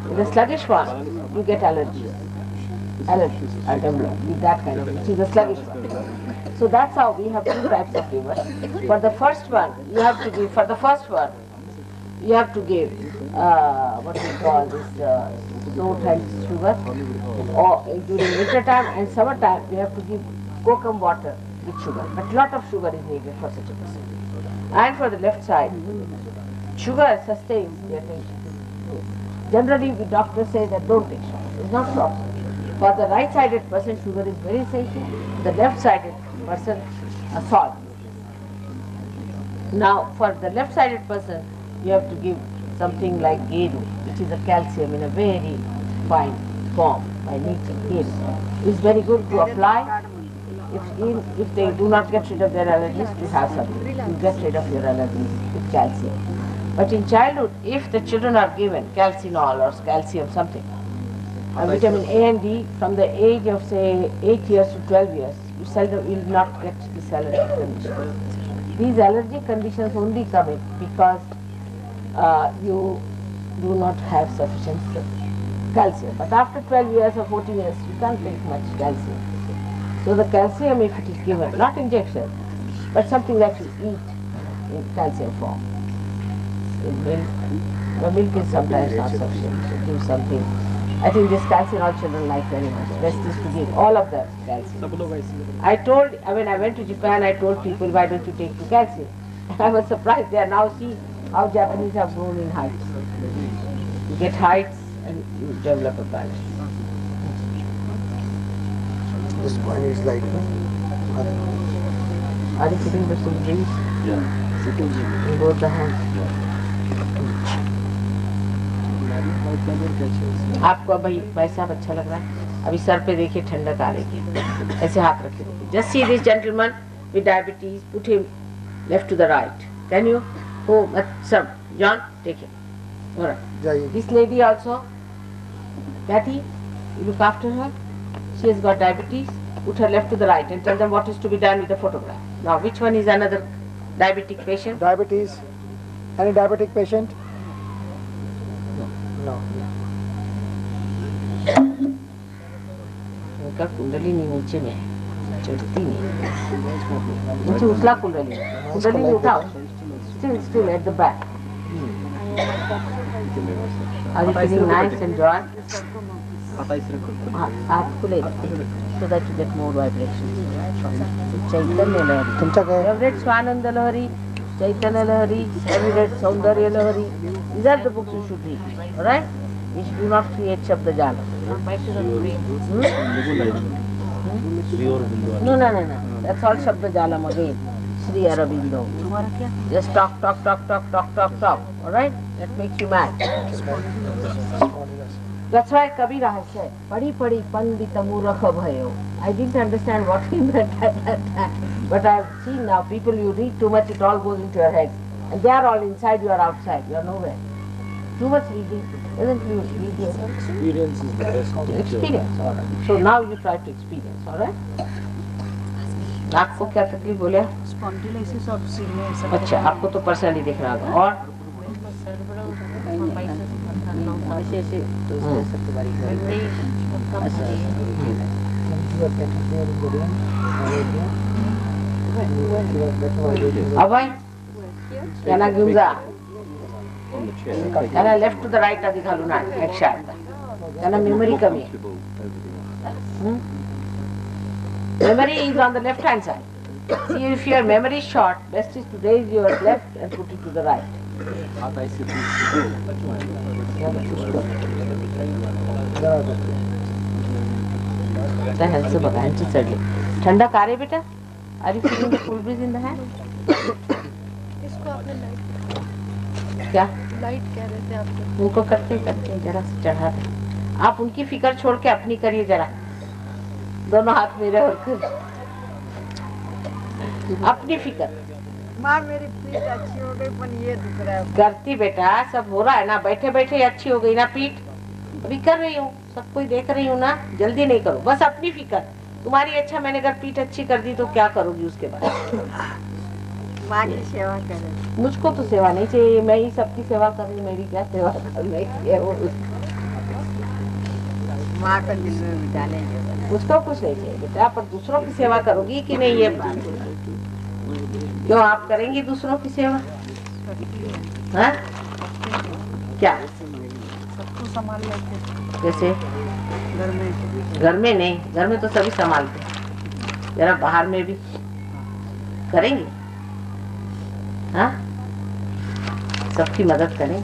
In the sluggish one, you get allergies. Allergies, with that kind of, which is the sluggish one. So that's how we have two types of liver. For the first one, you have to give, what we call this low times sugar, or during winter time and summer time, we have to give kokum water with sugar. But lot of sugar is needed for such a person. And for the left side, sugar sustains the attention. Generally, the doctors say that don't take sugar. It's not so. For the right-sided person, sugar is very essential. The left-sided person, salt. Now, for the left-sided person, you have to give something like Geru, which is a calcium in a very fine form by nature. Geru is very good to apply. If they do not get rid of their allergies, to have something. You get rid of your allergies with calcium. But in childhood, if the children are given calcinol or calcium something, vitamin A and D from the age of say 8 years to 12 years, you seldom will not get this allergic condition. These allergic conditions only come in because you do not have sufficient calcium. But after 12 years or 14 years, you can't take much calcium. So the calcium, if it is given, not injection, but something that you eat in calcium form, in milk. The milk is sometimes not sufficient. So give something. I think this calcium all children like very much. Best is to give all of the calcium. I told, when I went to Japan, I told people, why don't you take the calcium? I was surprised. They are now see how Japanese have grown in height. You get heights and you develop a balance. This one is like, Are you sitting with some drinks? Yeah. In both the hands. आपको भाई भाई साहब अच्छा लग रहा है? अभी sir पे देखिए ठंडक आ रही है. ऐसे हाथ रख लीजिए. Just see this gentleman with diabetes. Put him left to the right. Can you? Oh, sir, John, take him. All right. This lady also, Kathy, you look after her. She has got diabetes. Put her left to the right and tell them what is to be done with the photograph. Now, which one is another diabetic patient? diabetes. Any diabetic patient? No. उनका कुंडलिनी नीचे में है, चढ़ती नहीं. नीचे उतला कुंडलिनी उठाओ. Still at the back. Are you feeling nice and joy? हाथ खुले so that you get more vibrations. चैतन्य लहरी. तुमचा काय? Have read Swanand Lahiri, Chaitanya Lahari, have you read Saundarya Lahari? These are the books you should read. Alright? You do not create Shabda Jala. No. That's all Shabda Jalam again. Sri Aurobindo. Just talk. Alright? That makes you mad. That's why Kabira has said, Padi Pandita Muraka Bhayo. I didn't understand what he meant at that time. But I've seen now, people, you read too much, it all goes into your head. And they are all inside, you are outside, you are nowhere. Too much reading doesn't lead you. Experience is the best teacher. Experience, alright. So now you try to experience, alright? आपको क्या तकलीफ बोले? Spondylosis और सीने. अच्छा, आपको तो personally दिख रहा होगा. और असे असे टोचल्यासारखं बारीक बारीक असं अभय त्यांना घेऊन जा. त्यांना लेफ्ट टू द राईट आधी घालून आण रिक्षा. त्यांना मेमरी कमी आहे. Memory is on the left hand side. See, if your memory is short, best is to raise your left and put it to the right. ह्यांचं बघा, ह्यांची चढली. ठंडा का रे बेटा? Are you feeling the cool breeze in the hand? इसको आपने लाइट क्या? लाइट कह रहे थे आपको. उनको करते करते जरा से चढ़ा दे. आप उनकी फिक्र छोड़ के अपनी करिए जरा. दोनों हाथ मेरे और कर. अपनी फिक्र. माँ मेरी पीठ अच्छी हो गई पर ये दिख रहा है. करती बेटा, सब हो रहा है ना. बैठे बैठे अच्छी हो गई ना पीठ. अभी कर रही हूँ, सब कुछ देख रही हूँ ना. जल्दी नहीं करो, बस अपनी फिक्र. तुम्हारी अच्छा मैंने अगर पीठ अच्छी कर दी तो क्या करोगी उसके बाद? माँ की सेवा करे. मुझको तो सेवा नहीं चाहिए, मैं ही सबकी सेवा कर रही. मेरी क्या सेवा करने की है वो. माँ का दिल में बिठाने मुझको कुछ नहीं चाहिए बेटा, पर दूसरों की सेवा करोगी कि नहीं ये बात. क्यों आप करेंगी दूसरों की सेवा? हाँ? क्या सबको संभाल लेते. कैसे? घर में घर में नहीं, घर में तो सभी संभालते हैं. जरा बाहर में भी करेंगे. हाँ, सबकी मदद करें,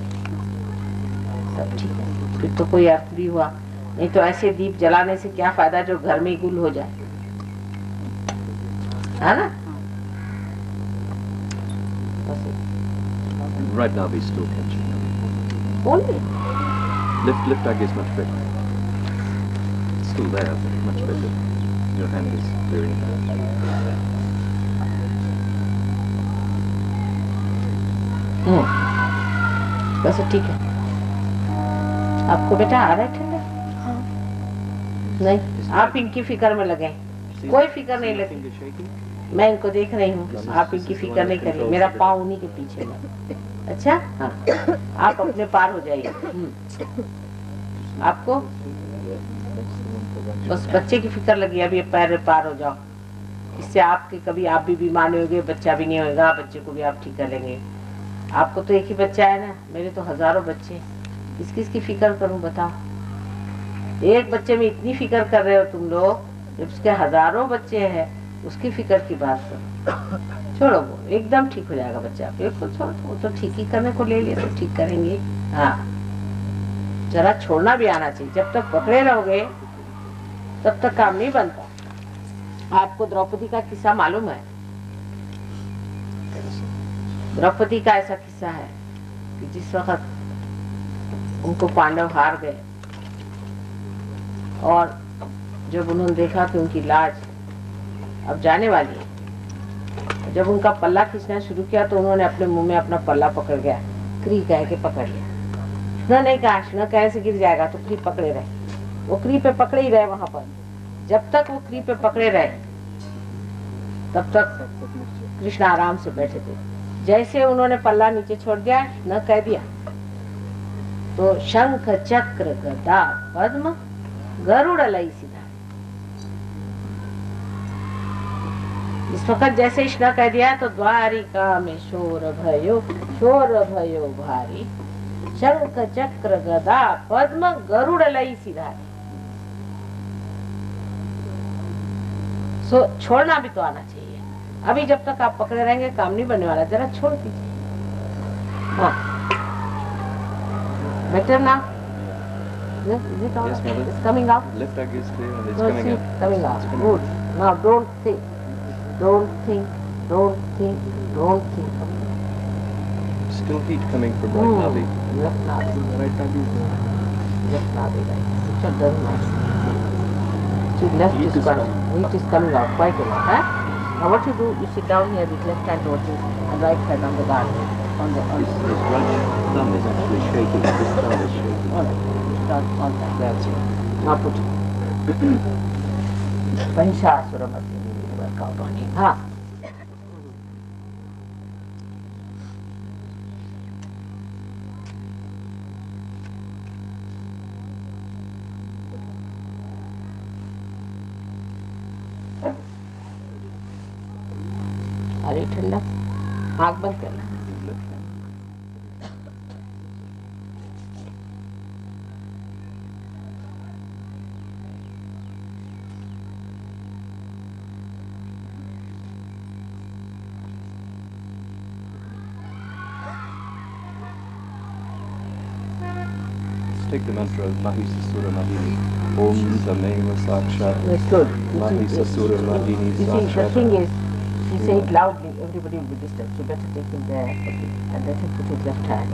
सब ठीक है. फिर तो कोई अर्थ भी हुआ. नहीं तो ऐसे दीप जलाने से क्या फायदा जो घर में गुल हो जाए. है ना? Right now we still catching. Only. Lift I guess much better. It's still there, but much better. Your hand is clearing it out. बस ठीक है. आपको बेटा आ रहा है ठंडा? नहीं, आप इनकी फिक्र में लगे. कोई फिक्र नहीं लगी. मैं इनको देख रही हूँ, आप इनकी फिक्र नहीं करिए. मेरा पाँव उन्हीं के पीछे में. अच्छा, हाँ, आप अपने पार हो जाइए. आपको बस बच्चे की फिक्र लगी. अभी पैर पार हो जाओ. इससे आपके कभी आप भी बीमार नहीं होगे, बच्चा भी नहीं होगा. बच्चे को भी आप ठीक कर लेंगे. आपको तो एक ही बच्चा है ना, मेरे तो हजारों बच्चे. किस किस की फिक्र करूं बताओ. एक बच्चे में इतनी फिक्र कर रहे हो तुम लोग, जब उसके हजारों बच्चे हैं उसकी फिक्र की बात करो. छोड़ो, वो एकदम ठीक हो जाएगा बच्चा. बिल्कुल छोड़ो, वो तो ठीक ही करने को ले लिया तो ठीक करेंगे. हाँ, जरा छोड़ना भी आना चाहिए. जब तक पकड़े रहोगे तब तक काम नहीं बनता. आपको द्रौपदी का किस्सा मालूम है? द्रौपदी का ऐसा किस्सा है कि जिस वक्त उनको पांडव हार गए और जब उन्होंने देखा कि उनकी लाज अब जाने वाली है, जब उनका पल्ला खींचना शुरू किया तो उन्होंने अपने मुंह में अपना पल्ला पकड़ गया. क्री कह के पकड़ लिया. न नहीं कहा, न कह से गिर जाएगा तो क्री पकड़े रहे. वो क्री पे पकड़े ही रहे वहां पर. जब तक वो क्री पे पकड़े रहे तब तक कृष्ण आराम से बैठे थे. जैसे उन्होंने पल्ला नीचे छोड़ दिया, न कह दिया, तो शंख चक्र गदा पद्म गरुड़ लई सीधा. इस वक्त जैसे कृष्ण कह दिया तो द्वारिका में शोर भयो भारी. शंख चक्र गदा पद्म गरुड़ लई सीधा. सो छोड़ना भी तो आना चाहिए. अभी जब तक आप पकड़े रहेंगे काम नहीं बनने वाला. जरा छोड़ दीजिए. हाँ, better now? Yes, is it all? Yes, mother. It's coming out? Lift I guess clear and it's No, coming see, out. coming out. It's coming Good. Now don't think. Don't think. Don't think. Don't think. Still heat coming from right navi. Left navi. Right navi. Left navi, right. It doesn't matter. See, left Heat is is coming. Heat is coming out quite a lot. Huh? Now what you do, you sit down here with left hand towards you and right hand on the guard. On the This right thumb is actually shaking. This thumb is shaking. on that. That's it. Now put Panchasuramati. Work out on it. हाँ. अरे ठंडा, आँख बंद करना। Take the mantra of Mahisasura Madini. Om Tameva Sakshat. Mahisasura Madini You see, the Sakshat. thing is, if you say it loudly, everybody will be disturbed. So better take him there, okay, and let him put his left hand.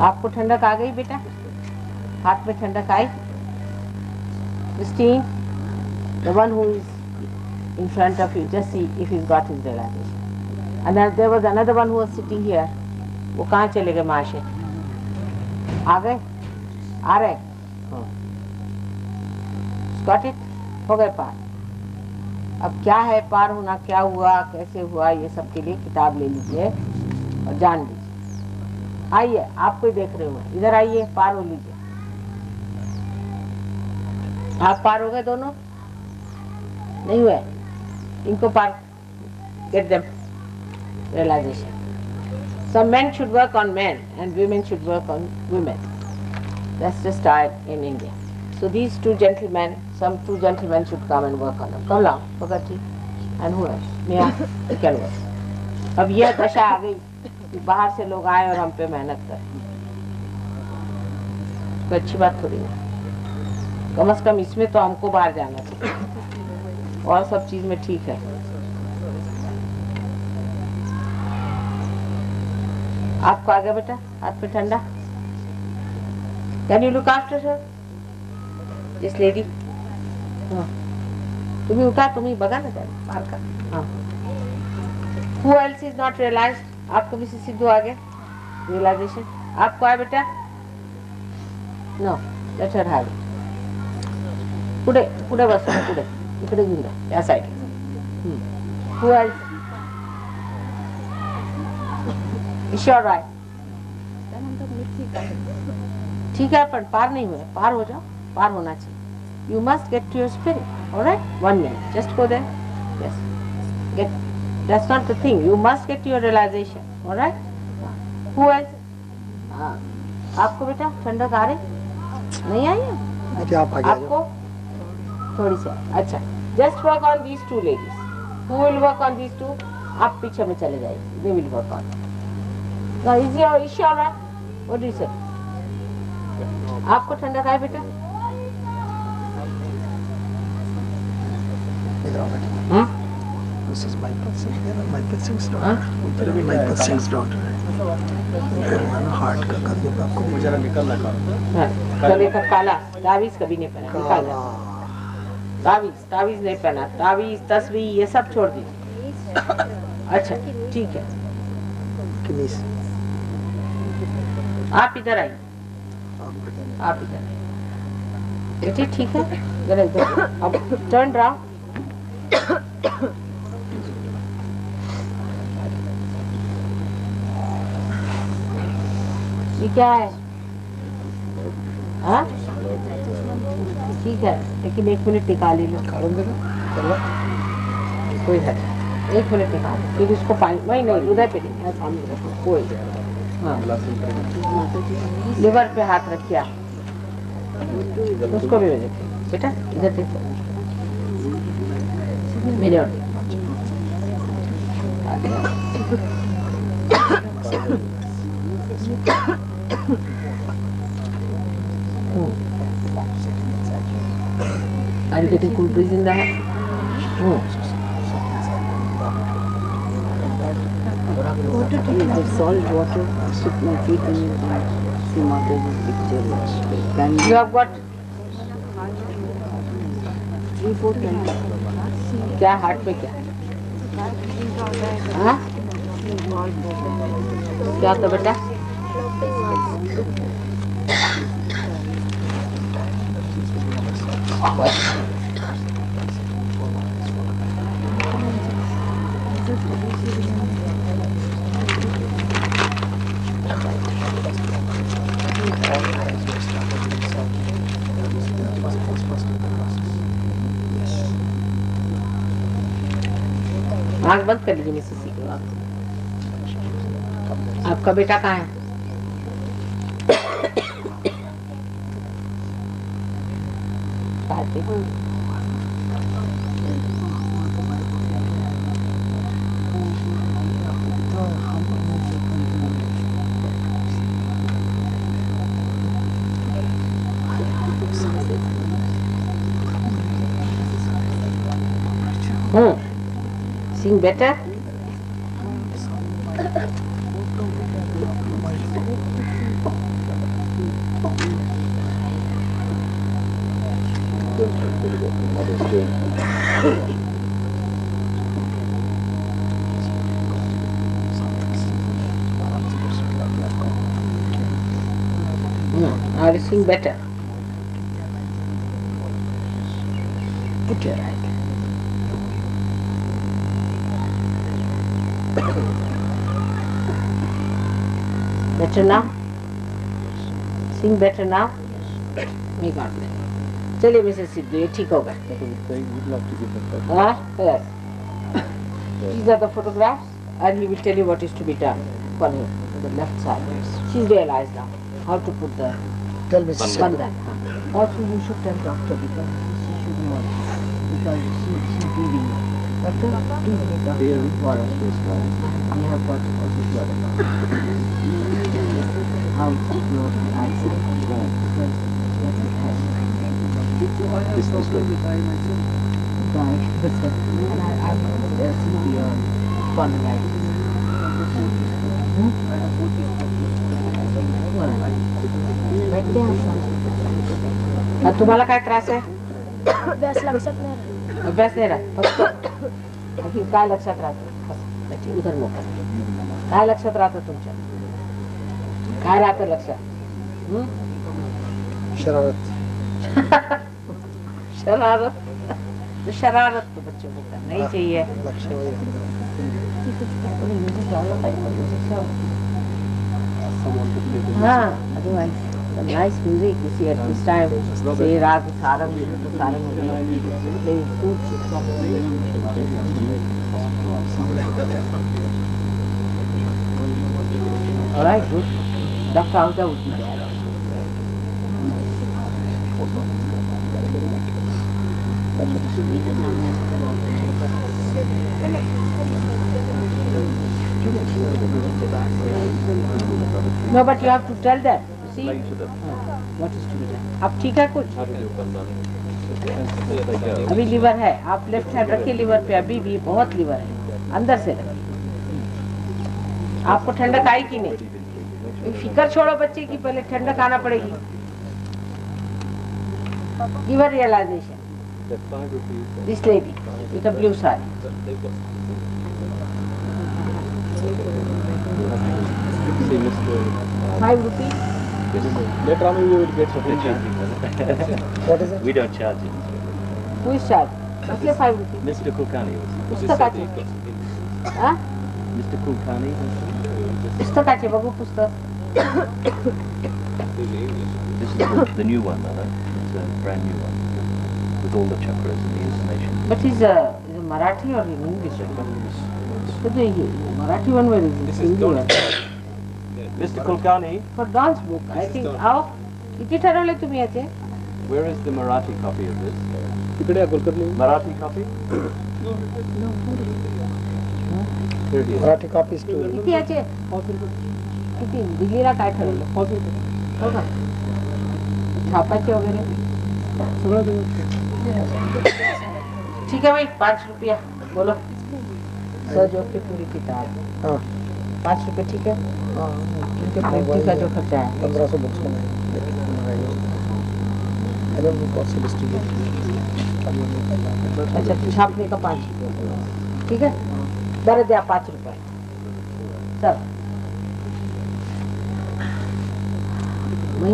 आपको ठंडक आ गई बेटा? हाथ में ठंडक आई? Christine, the one who is in front of you, just see if he's got his realization. And then there was another one who was sitting here. वो कहाँ चले गए माशे? आ गए? आ रहे? Got it? हो गए पार। अब क्या है पार होना, क्या हुआ, कैसे हुआ, ये सब के लिए किताब ले लीजिए और जान लीजिए। आइए, आपको ही देख रहे हो, इधर आइए, पार हो लीजिए। आप पार हो गए दोनों? नहीं हुए? इनको पार, get them realization. Some men should work on men and women should work on women. That's the style in India. So these two gentlemen, some two gentlemen should come and work on them. Come along, Bhagati. And who else? Mia, you can work. अब यह दशा आ गई कि बाहर से लोग आए और हम पे मेहनत करें, तो अच्छी बात थोड़ी है। कम से कम इसमें तो हमको बाहर जाना चाहिए, और सब चीज में ठीक है। आपको आ गया बेटा हाथ में ठंडा? Can you look after her? This lady? हाँ, तुम्ही उठा, तुम्ही बघा ना त्याला बाहर का। हाँ, who else is not realized? आपको भी सिद्धू आ गया realization? आपको आया बेटा? No, let her have it. पुढे पुढे बस, पुढे इकडे घेऊन जा, या side. Who else? Is she all right? ठीक है, पर पार नहीं हुए, पार हो जाओ, पार होना चाहिए। You must get to your spirit, all right? 1 minute, just go there. Yes, get. That's not the thing. You must get to your realization, all right? Who else? आपको बेटा ठंडक आ रही? नहीं आई है? क्या आप आगे आ आपको थोड़ी सी? अच्छा, just work on these two ladies. Who will work on these two? आप पीछे में चले जाइए. They will work on. Now, is she all right? What do you say? आपको ठंडक आई बेटा? This is Michael Singh. Michael Singh's daughter. Michael Singh's daughter. Heart का कभी आपको मुझे निकलना का गले का काला तावीज कभी नहीं पहना, निकाल दो। तावीज नहीं पहना, तावीज तस्वीर ये सब छोड़ दीजिए। अच्छा ठीक है, आप इधर आइए, आप इधर आइए बेटे, ठीक है? गले इधर, अब टर्न राउंड। ये क्या है? हाँ ठीक है, लेकिन 1 मिनट निकाल ही लो। कोई है, 1 मिनट निकाल, फिर उसको पानी नहीं उधर पे नहीं, सामने रखो कोई। हाँ, लिवर पे हाथ रखिए, उसको भी देखिए बेटा, इधर देखो मेरे और Are you getting cool breeze in the head? Salt water, put my feet in it and see Mataji's picture. Then You have got 3-4 times. क्या हार्ट में क्या? हाँ? क्या होता बेटा? आँख बंद कर लीजिए मिसेस सीको आप। आपका बेटा कहाँ है? Sing better? Now you sing better. Put your right. Better now? Sing better now? May God bless. चलिए मिसेस सिद्धू ये ठीक होगा. Yes. These are the photographs and he will tell you what is to be done for him on the left side. She's realized now how to put the bandhan. Also you should tell doctor because she should know because she's giving you. Doctor, please make doctor for us. We have got also how to close the eyes because what it has. This way. Right. And I see your spondylitis. तुम्हाला काय त्रास आहे? अभ्यास लक्षात नाही राहत. अभ्यास नाही राहत फक्त काय लक्षात राहतं? उधर मोठा काय लक्षात राहतं तुमच्या? काय राहतं लक्षात? शरारत शरारत शरारत तो बच्चों को करना ही चाहिए. हाँ, otherwise the nice music you see at this time. Say Rag Sarang, Sarang, playing food. All right, good. Dr. Ahuja would be there. No, but you have to tell them. See? What is to be done? अब ठीक है कुछ? अभी liver है, आप left hand रखिए liver पे, अभी भी बहुत लीवर है, अंदर से रखिए. आपको ठंडक आई कि नहीं? फिकर छोड़ो बच्चे की, पहले ठंडक आना पड़ेगी. Liver realization. This lady with the blue sari. ₹5. Later on we will get something. What is it? We don't charge it. Who is charged? Only ₹5. Mr. Kulkarni was. पुस्तकाचे. हाँ? Mr. Kulkarni. पुस्तकाचे बघू पुस्तक. This is the new one, Mother. It's a brand new one with all the chakras and the information. But is a Marathi or in English? So the Marathi one where is it? Hindi one. Mr. Kulkarni, For dance book, I think. आओ, किती ठरवले तुम्ही याचे? where is the Marathi copy of this? तिकडे या Kulkarni. Marathi copy? Here it is. Marathi copies too. किती याचे? किती? दिल्लीला काय ठरवलं? हो का? छापाचे वगैरे? सगळं तुम्ही. ठीक है भाई, ₹5. बोलो. सजो की पूरी किताब. हाँ. ₹5 ठीक है? हाँ. उनके प्रिंटिंग का जो खर्चा है. 1500 बुक्स बनाए. I don't know what's the distribution. अच्छा, छापने का ₹5. ठीक है? बरं द्या ₹5. चल.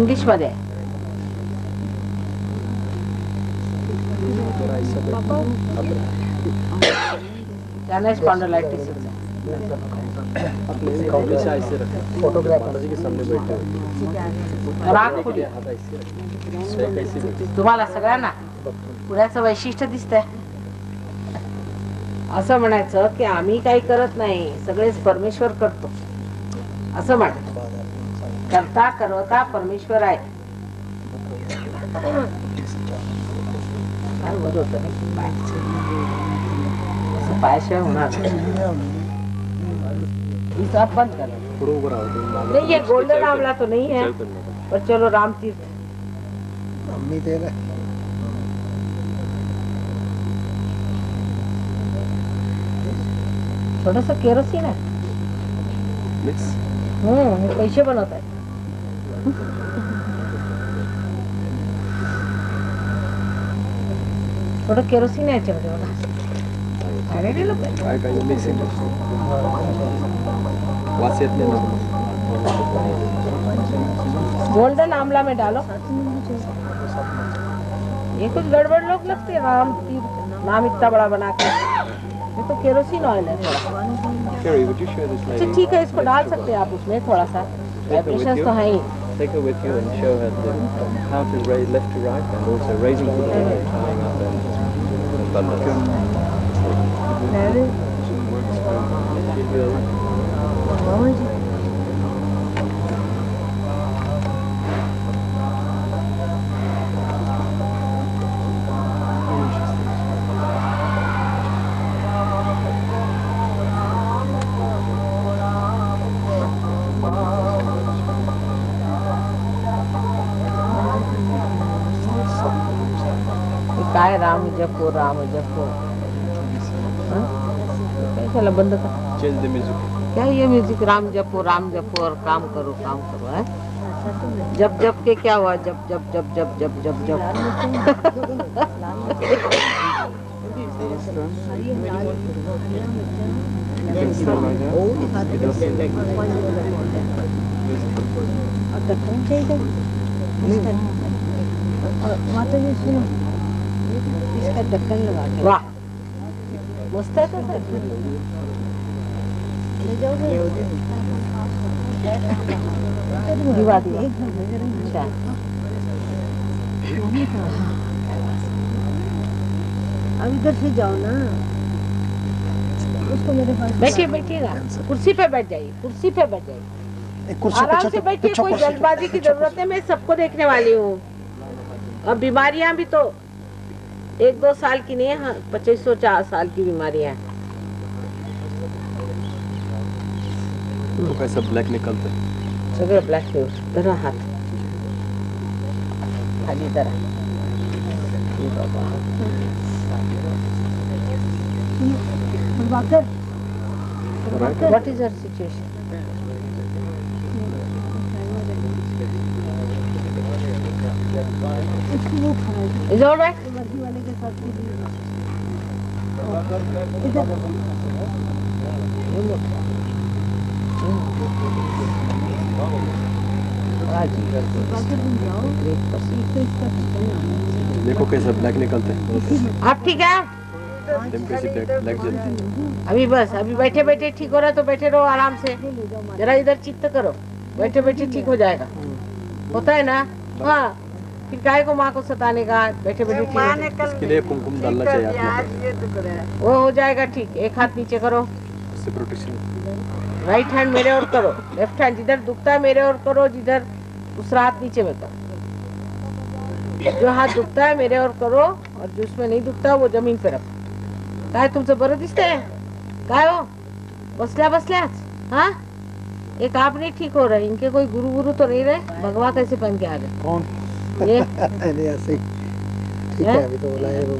इंग्लिश मध्ये. जाना स्पॉन्डिलाइटिस फोटोग्राफ के सामने बैठे राग खुली. तुम्हाला सगळ्यांना पुण्याचं वैशिष्ट्य दिसतंय. असं म्हणायचं की आम्ही काही करत नाही, सगळेच परमेश्वर करतो असं म्हणायचं. करता करवता परमेश्वर आहे. काय बरं होतं नाही पाय. असं पायाशिवाय होणार हिसाब बंद कर. नहीं ये गोल्डन आंवला तो नहीं है, पर चलो राम तीर्थ मम्मी दे रहे थोडस केरोसिन आहे. हे पैसे बनवत आहे. थोडं केरोसिन आहे याच्यामध्ये बघा. गोल्डन आंवला में डालो. ये कुछ गड़बड़ लोग लगते हैं. राम तीर्थ नाम इतना बड़ा बना के. ये तो केरोसिन ऑयल है थोड़ा. अच्छा ठीक है, इसको डाल सकते हैं आप उसमें थोड़ा सा. वाइब्रेशंस तो है ही. Take her with you and show her how to raise left to right and also raising to the right, tying up and bundles. काय राम जपो राम जपो. चला बंद कर. Change the music. क्या ये म्यूजिक राम जपो और काम करो है. जब जब के क्या हुआ. जब जब जब जब जब जब जब इसका ढक्कन लगा के. वाह मस्त है. तो दिवा दिवा. अच्छा अब इधर से जाओ ना. उसको मेरे पास बैठिएगा. कुर्सी पे बैठ जाइए. कुर्सी पे बैठ जाइए. आराम से बैठिए. कोई जल्दबाजी की जरूरत है. मैं सबको देखने वाली हूँ. अब बीमारियां भी तो 1-2 साल की नहीं है. हाँ 25-4 साल की बीमारियां हैं. तो कैसा ब्लैक निकलता है. सगळं ब्लॅक धरा हात खाली धरा. What is your situation? Is all right? देखो कैसा ब्लैक निकलता है. आप ठीक है. कैसी ब्लैक जलती है. अभी बस अभी बैठे बैठे ठीक हो रहा है तो बैठे रहो आराम से. जरा इधर चित्त करो. बैठे बैठे ठीक हो जाएगा. होता है ना. हाँ फिर काय को माँ को सताने का. बैठे बैठे ठीक. इसके लिए कुमकुम डालना चाहिए आपको. वो हो जाएगा ठीक. एक हाथ नीचे करो. उससे प्रोटेक्शन. राइट हैंड मेरे और करो. लेफ्ट हैंड जिधर दुखता है मेरे और करो. जिधर दूसरा हाथ नीचे में करो. जो हात दुखता है मेरे और करो और जिसमें नहीं दुखता वो जमीन पे रखो. काय तुमचं बरं दिसतंय. काय हो बसल्या बसल्याच. हाँ एक आप नहीं ठीक हो रहे. इनके कोई गुरु गुरु तो नहीं रहे. भगवा कैसे पहन के आ गए. कौन ये ऐसे ठीक है. अभी तो बोला है वो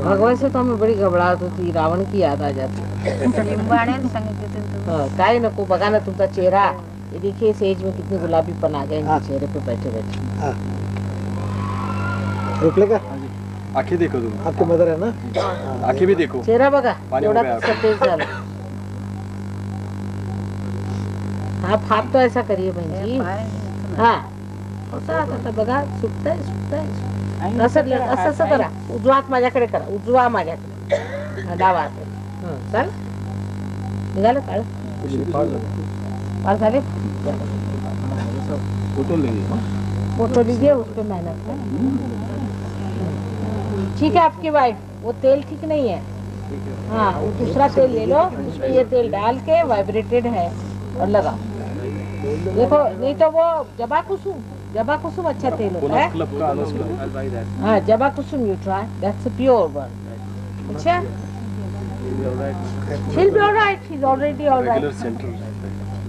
भगवा से तो हमें बड़ी घबराहट होती. रावण की याद आ जाती. काय नको. बघा ना तुमचा चेहरा. ये देखिए इस एज में कितने गुलाबीपन आ गए इनके चेहरे पे बैठे बैठे. रुक लेगा. आंखें देखो तुम. आपकी मदर है ना. आंखें भी देखो. चेहरा बघा पाणी एवढा उभे आहे. सतेज झाला. आप हाथ तो ऐसा करिए बहन जी. हाँ असं बघा. सुटतंय सुटतंय. असं करा. उजवा हात माझ्याकडे करा. उजवा माझ्याकडे. डावा हात. चल निघालं काळ. पार झाले. फोटो लीजिए. उस पर मेहनत है. ठीक है आपकी वाइफ वो तेल ठीक नहीं है. हाँ वो दूसरा तेल ले लो, उसमें ये तेल डाल के वाइब्रेटेड है और लगाओ। देखो नहीं तो वो जबा कुसुम अच्छा तेल होता है। हाँ Jaba Kusum you try, that's a pure one. अच्छा she'll be all right, she's already all right,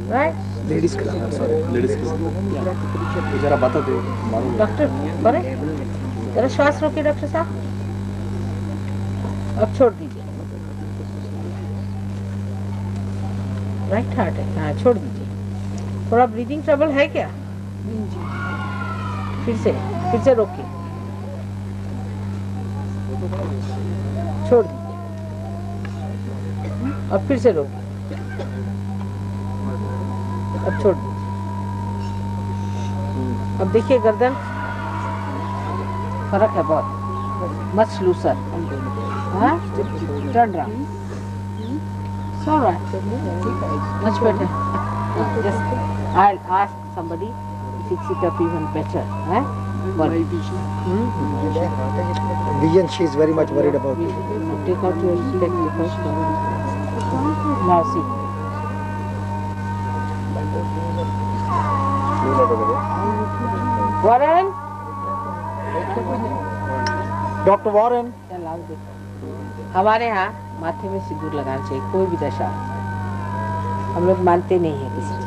right? Ladies club, sorry ladies club जरा बता दो मालूम। डॉक्टर बड़े जरा श्वास रोकिए डॉक्टर साहब, अब छोड़ दीजिए। राइट हार्ट है, हाँ छोड़ दीजिए। थोड़ा ब्रीदिंग ट्रबल है क्या? फिर से रोकिए, छोड़ दीजिए, अब फिर से रोकिए, अब छोड़ दीजिए। अब देखिए गर्दन, फर्क है बहुत, मच लूसर। हाँ turn round, so right, much better. Just I ask somebody to fix it up even better. Vision, she is very much worried about it. Take out your spectacles. Now see. Warren? Dr. Warren. हमारे यहाँ माथे में सिंदूर लगाना चाहिए, कोई भी दशा। हम लोग मानते नहीं है किसी चीज।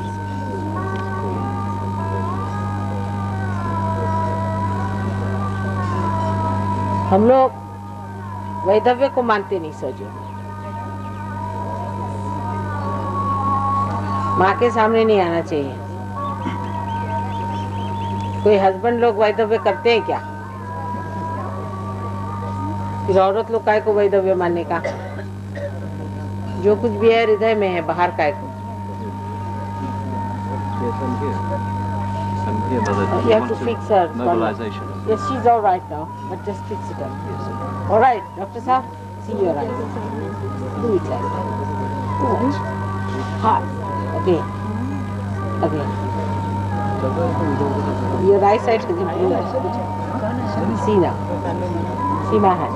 हम लोग वैधव्य को मानते नहीं। सोचो, माँ के सामने नहीं आना चाहिए। कोई हस्बैंड लोग वैधव्य करते हैं क्या? फिर औरत लोग काय को वैधव्य मानने का? जो कुछ भी है हृदय में है, बाहर काय को? You have to fix her. Yes, she's all right now, but just fix it up. All right, Doctor Saab, see your eyes. Do it like that. Good. Hard. Again. Again. Your eyesight is improved. See now. See my hand.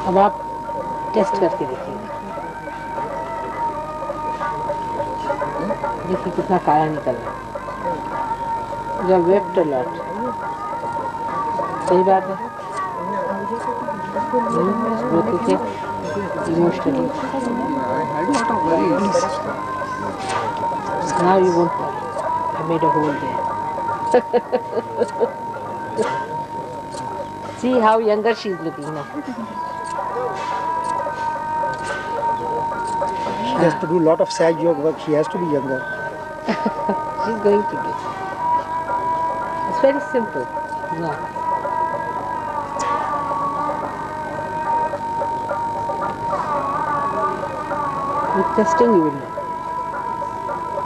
अब आप test करके देखिए, देखिए कितना काला निकल रहा है। जब वेप्ट अलर्ट, सही बात है। रोते थे emotionally, now you won't worry. I made a hole there. See how younger she is looking now. She has to do a lot of sag yoga work. She has to be younger. She's going to do. It's very simple. No. With testing you will know.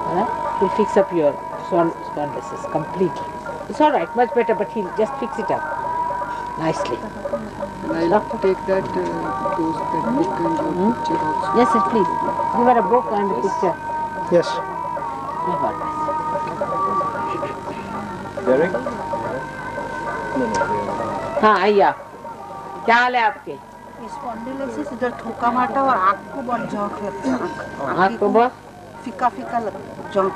Alright? He'll fix up your spondylosis completely. It's alright, much better, but he'll just fix it up nicely. I'll take that dose, that book and your picture also. Yes, yes, please. Give her a book and a picture. Yes. Give her this. Derek? हाँ आइए आप, क्या हाल है आपके? Spondylosis, इधर ठोका मारता और आँख को बहुत जौंक लगता है। आँख को बहुत फीका फीका लगता, जौंक।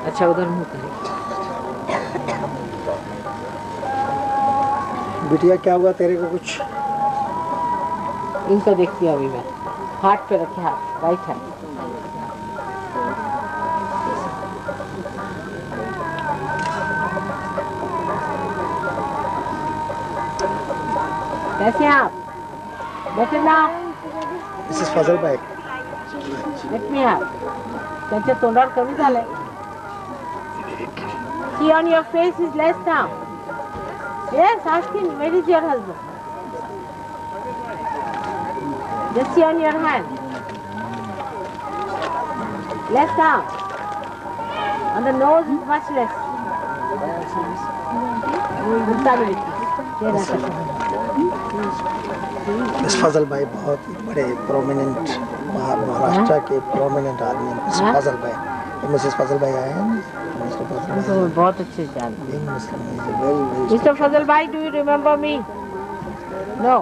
अच्छा उधर मुँह करें। बिटिया क्या हुआ तेरे को कुछ? इनका देखती हूँ अभी मैं। हाथ पे रखे हाथ, राइट हैंड। कैसे हैं आप? बैठे ना। This is Fazal bhai. Let me have. त्यांच्या तोंडावर कमी झालंय. See on your face is less now. Yes, ask him, where is your husband? Just see on your hand. Less now. On the nose is much less. Stability. Miss Fazal भाई बहुत बड़े prominent Maharashtra के prominent आदमी mister फजल भाई। Mrs फजल भाई आए हैं mister फजल तो भाई बहुत अच्छे जानते being Muslim is a very Mr. Fazal Bhai, do you remember me? No.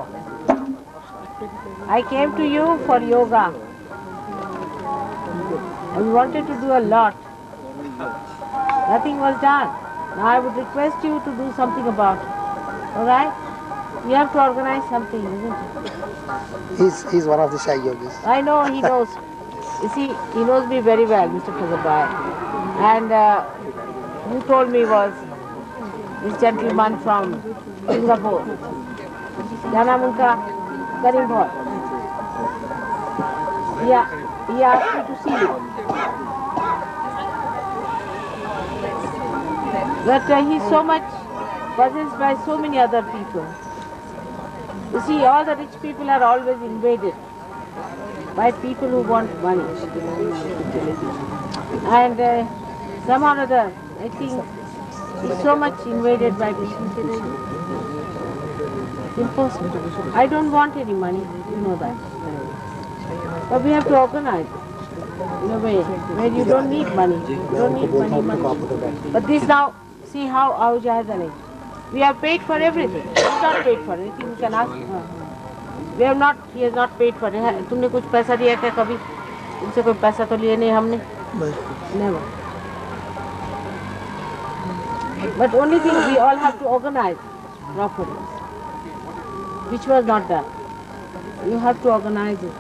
I came to you for yoga. I wanted to do a lot. Nothing was done. Now I would request you to do something about it. Alright? You have to organize something, isn't it? he's one of the Sai yogis. I know he knows. You see, he knows me very well, Mr. Fazal Bhai. And who told me was this gentleman from Singapore. क्या नाम उनका? Karim Bhai. Yeah, he asked me to see you. But he's so much possessed by so many other people. You see, all the rich people are always invaded by people who want money. And somehow or other, I think he's so much invaded by people. It's impossible. I don't want any money, you know that. But we have to organize it in a way where you don't need money. You don't need money much. But this now, see how Jahaz arranged. We have paid for everything. He has not paid for anything. You can ask. We have not. He has not paid for it. तुमने कुछ पैसा दिया क्या कभी? उनसे कोई पैसा तो लिए नहीं हमने. Never. But only thing we all have to organize properly, which was not done. You have to organize it.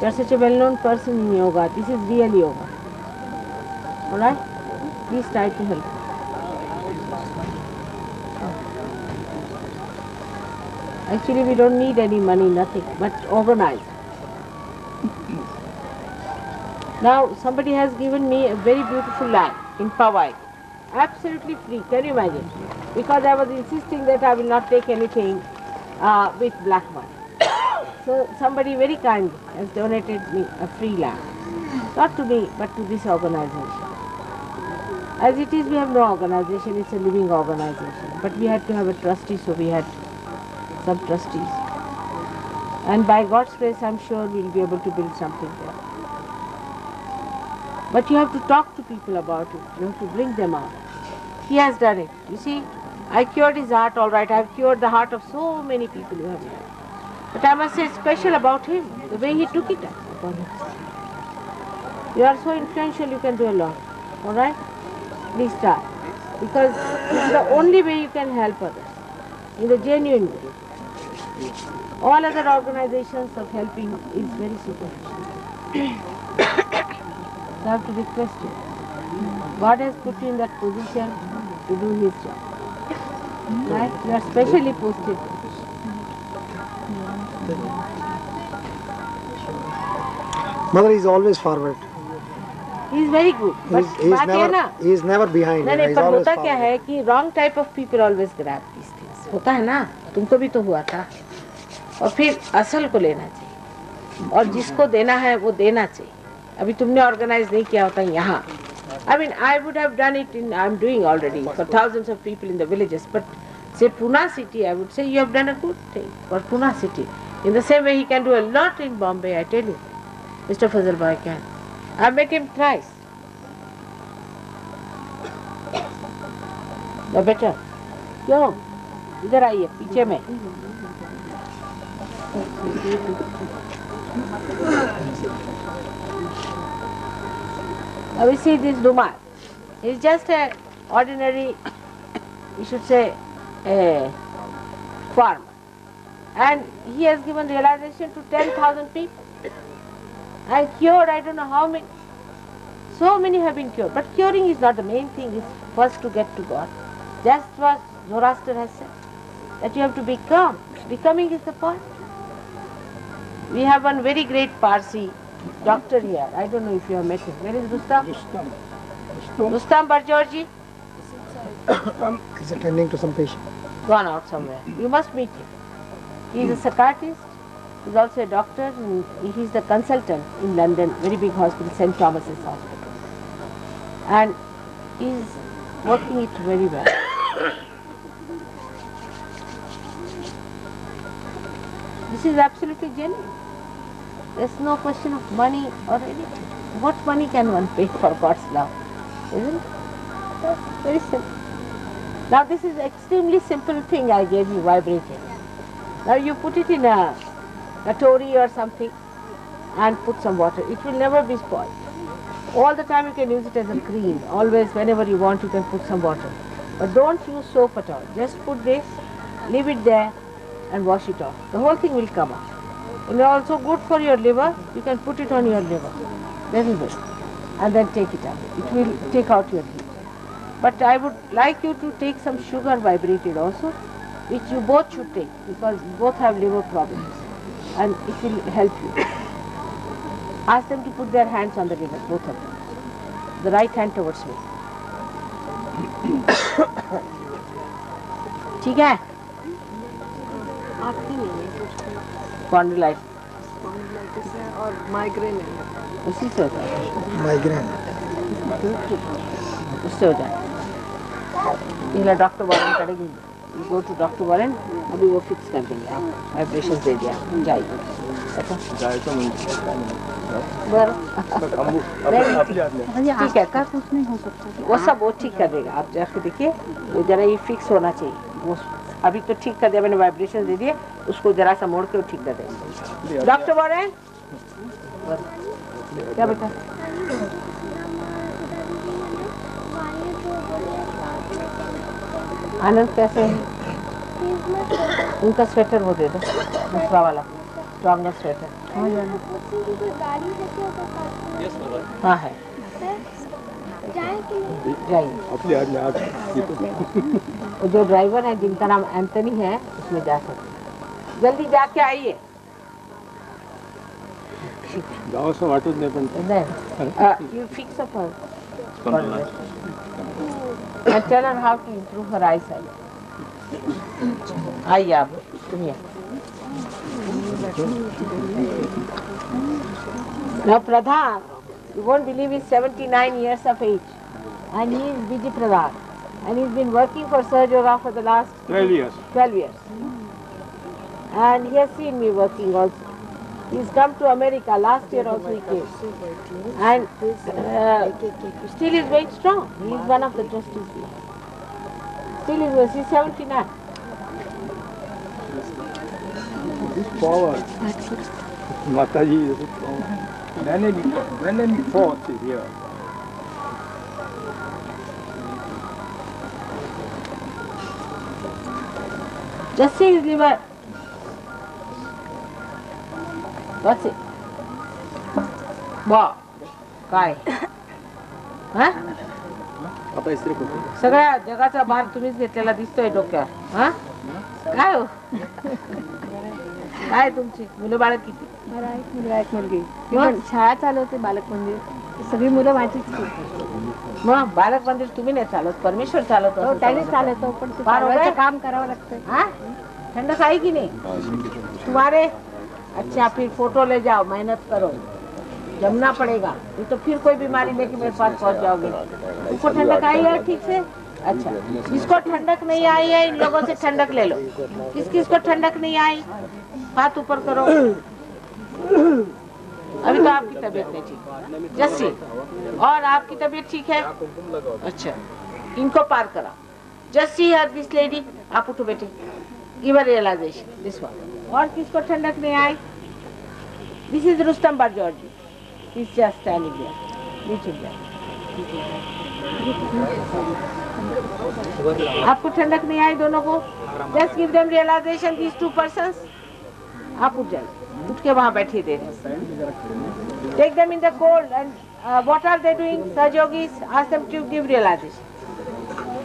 You are such a well-known person in yoga. This is real yoga. All right? Please try to help. Actually, we don't need any money, nothing, but organize. Now, somebody has given me a very beautiful land in Powai. Absolutely free, can you imagine? Because I was insisting that I will not take anything with black money. So, somebody very kind has donated me a free land. Not to me, but to this organization. As it is, we have no organization, it's a living organization. But we had to have a trustee, so we had some trustees. And by God's grace, I'm sure we'll be able to build something there. But you have to talk to people about it. You have to bring them out. He has done it. You see, I cured his heart, all right. I've cured the heart of so many people who have died. But I must say it's special about him, the way he took it upon himself. You are so influential, you can do a lot. All right? Please try. Because it's the only way you can help others, in a genuine way. All other organizations of helping is very superficial. So I have to request you. God has put you in that position to do His job. Right? You are specially posted. Mother is always forward. He is very good. But बात ये ना, he is never behind. नहीं नहीं, पर होता क्या है कि wrong type of people always grab these things. होता है ना, तुमको भी तो हुआ था. और फिर असल को लेना चाहिए. और जिसको देना है वो देना चाहिए. अभी तुमने organize नहीं किया होता यहाँ. I mean, I would have done it in, I'm doing already for thousands of people in the villages. But say Pune city, I would say you have done a good thing for Pune city. In the same way he can do a lot in Bombay, I tell you. Mr. Fazal Bhai can. I met him twice. No better. क्यों? इधर आइए पीछे में. Now we see this Dumal. He is just an ordinary, we should say, a farmer. And he has given realization to 10,000 people. And cured, I don't know how many. So many have been cured. But curing is not the main thing. It's first to get to God. Just what Zoroaster has said. That you have to become. Becoming is the point. We have one very great Parsi doctor here. I don't know if you have met him. Where is Rustam? Rustam Barjorji? He's attending to some patient. Gone out somewhere. You must meet him. He is a psychiatrist. He's also a doctor. And he's the consultant in London, very big hospital, St. Thomas's Hospital. And he's working it very well. This is absolutely genuine. There's no question of money or anything. What money can one pay for God's love? Isn't it? That's very simple. Now this is extremely simple thing I gave you, vibrating. Now you put it in a tori or something and put some water. It will never be spoiled. All the time you can use it as a cream. Always, whenever you want, you can put some water. But don't use soap at all. Just put this, leave it there and wash it off. The whole thing will come out. And also good for your liver. You can put it on your liver. Very good. And then take it out. It will take out your heat. But I would like you to take some sugar vibrated also, which you both should take because both have liver problems. And it will help you. Ask them to put their hands on the liver, both of them. The right hand towards me. ठीक है? आपकी नहीं है Spondylitis. Spondylitis है और migraine है उसी से होता है. माइग्रेन उससे हो जाए. ये डॉक्टर वारन करेगी. You go to Dr. Warren, अभी वो फिक्स कर देंगे. आप वाइब्रेशन दे दिया, जाएगी. ठीक है, का कुछ नहीं हो सकता. वो सब वो ठीक कर देगा. आप जाके देखिए, वो जरा ये फिक्स होना चाहिए. वो अभी तो ठीक कर दिया मैंने, वाइब्रेशन दे दिए. उसको जरा सा मोड़ के वो ठीक कर देगा. डॉक्टर वॉरेन, क्या बेटा? आनंद कैसे है? उनका स्वेटर वो दे दो, दूसरा वाला स्ट्रॉन्गर स्वेटर. हाँ है, जाइए. जो ड्राइवर है जिनका नाम एंथनी है, उसमें जा सकते. जल्दी जाके आइए. गावाचं वाटत नाही पण You fix up her and tell her how to improve her eyesight. आइए आप, सुनिए. Now Pradhan, you won't believe he's 79 years of age and he is Vijay Pradhan and he's been working for Sir Yoga for the last 12 years. 12 years. And he has seen me working also. He's come to America. Last year also he came. And still he's going strong. He is one of the trustees here. Still he's 79. Power. Mataji is power. When he fought here. Just see his liver. What's it? Wow. काय? हा? आता इस्त्री करतो. सगळ्या जगाचा भार तुम्हीच घेतलेला दिसतोय डोक्यावर. हा? काय हो? काय तुमची मुलं बाळ किती? मला एक मुलगा एक मुलगी. पण शाळा चालवते बालक मंदिर. सगळी मुलं माझीच. मग बालक मंदिर तुम्ही नाही चालवत, परमेश्वर चालवतो. त्याने चालवतो पण चालवायचं काम करावं लागतं. हाँ? ठंडक आई कि नहीं? तुम्हारे अच्छा, फिर फोटो ले जाओ, मेहनत करो, जमना पड़ेगा. नहीं तो फिर कोई बीमारी लेके मेरे पास पहुंच जाओगे. तुमको ठंडक आई है ठीक से? अच्छा, जिसको ठंडक नहीं आई है इन लोगों से ठंडक ले लो. किस किस को ठंडक नहीं आई? हाथ ऊपर करो. अभी तो आपकी तबीयत नहीं ठीक. जस्सी, और आपकी तबीयत ठीक है? अच्छा, इनको पार करा. जस्सी हर दिस लेडी, आप उठो बेटे. Give a realization this one. और किसको ठंडक नहीं आई? This is Rustam Bajauji. He is just standing there. नीचे जाओ. आपको ठंडक नहीं आई दोनों को? Just give them realization these two persons. आप उठ जाइए. उठ के वहाँ बैठिए दे. Take them in the cold and what are they doing? सहयोगीज ask them to give realization.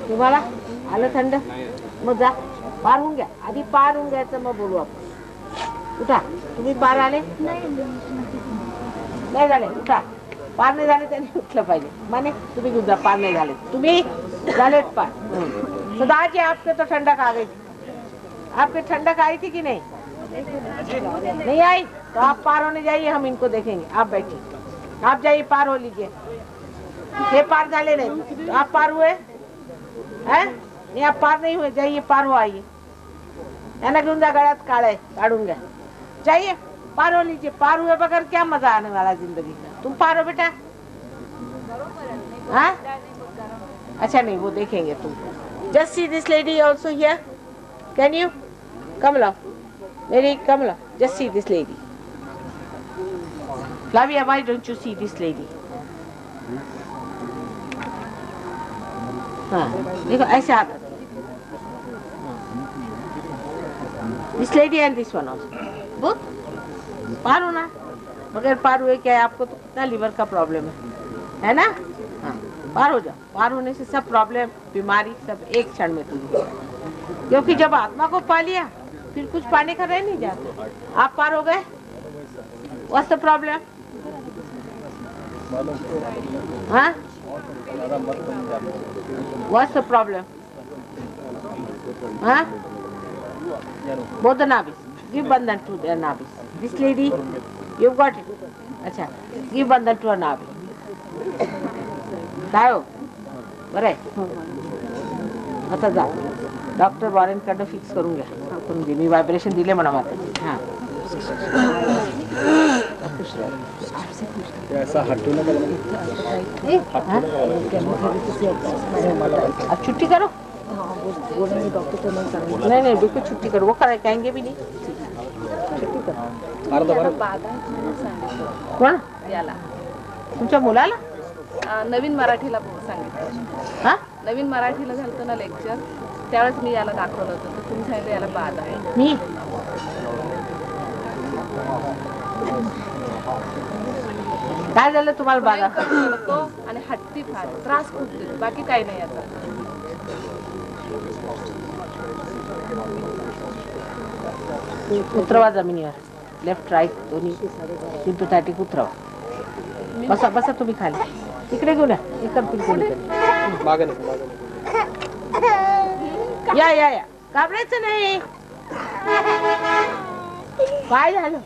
तुम्हाला आलं थंड? मग जा. पार होऊन घ्या. आधी पार होऊन घ्यायचं मग बोलू आपण. उठा. तुम्ही पार आले? नाही झाले. उठा. पार नाही झाले त्यांनी उठलं पाहिजे. माने तुम्ही घेऊन जा. पार नाही झाले. तुम्ही झालेत पार. सदा जी आपके तो ठंडक आ गई. आपके ठंडक आई थी कि नहीं? नहीं आई तो आप पार होने जाइए. हम इनको देखेंगे. आप बैठिए. आप जाइए पार हो लीजिए. हे पार झाले नाही तो आप पार हुए हैं? नहीं आप पार नहीं हुए. जाइए पार हो आइए. यांना घेऊन जा. गळ्यात काळ आहे काढून घ्या. चाहिए? पारो लीजिए। पार हुए बगैर क्या मजा आने वाला जिंदगी का? तुम पारो बेटा। हाँ? अच्छा नहीं, वो देखेंगे तुमको। Just see this lady also here. Can you? Come along. Mary, come along. Just see this lady. Flavia, why don't you see this lady? हाँ, देखो ऐसे आता। This lady and this one also. Both? पार होना। बगैर पार हुए क्या है? आपको तो कितना लीवर का प्रॉब्लम है ना? हाँ, पार हो जाओ। पार होने से सब प्रॉब्लम, बीमारी सब एक क्षण में दूर हो जाए। क्योंकि जब आत्मा को पा लिया फिर कुछ पाने का रह नहीं जाता। आप पार हो गए? What's the problem? हाँ? What's the problem? Huh? Both the nabis. Give bandhan to their nabis. This lady, you've got it. अच्छा, give bandhan to her nabi. काय हो? बरं आहे? आता जा. डॉक्टर वॉरेंट कडे फिक्स करून घ्या. करून घे. मी व्हायब्रेशन दिले म्हणा माता. हां. ऐसा हट्टू ना करो। अब छुट्टी करो। नहीं नहीं बिल्कुल छुट्टी करो। वो कहेंगे भी नहीं। छुट्टी करो। कोण? याला तुमच्या मुलाला? नवीन मराठीला सांगितलं. हा? नवीन मराठीला झालं ना लेक्चर, त्यावेळेस मी याला दाखवलं होतं. तर तुम्ही सांगितलं याला बाद आहे. मी काय झालं तुम्हाला बागा? तो आणि हट्टी फार त्रास खूप देतो. बाकी काही नाही याचा. उतरवा जमिनीवर. लेफ्ट राईट दोन्ही सिम्पॅथॅटिक उतरवा. बसा बसा तुम्ही खाली. इकडे घेऊन या. या घाबरायचं नाही. काय झालं?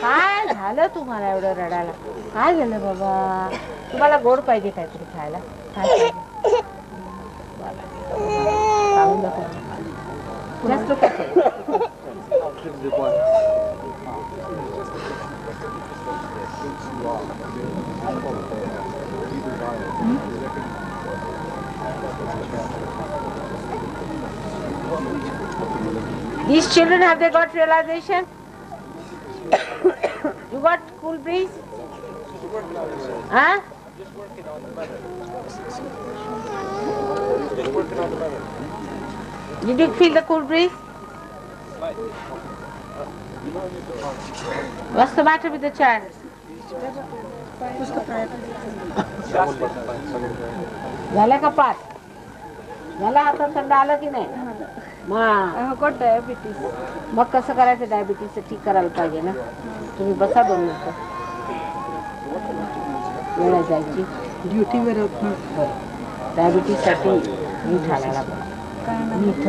काय झालं तुम्हाला एवढं रडायला? काय झालं बाबा? तुम्हाला गोड पाहिजे काहीतरी खायला? काय जास्त लोक These children, have they got realization? You got cool breeze? Huh? Did you feel the cool breeze? What's the matter with the child? झालं का पास? झाला हातात थंड आलं की नाही? मग डायबिटीज. मग कसं करायचं? डायबिटीज ठीक करायला पाहिजे ना. तुम्ही बसा 2 मिनिटं. वेळ जायची ड्युटीवर डायबिटीजसाठी मीठ आणायला मीठ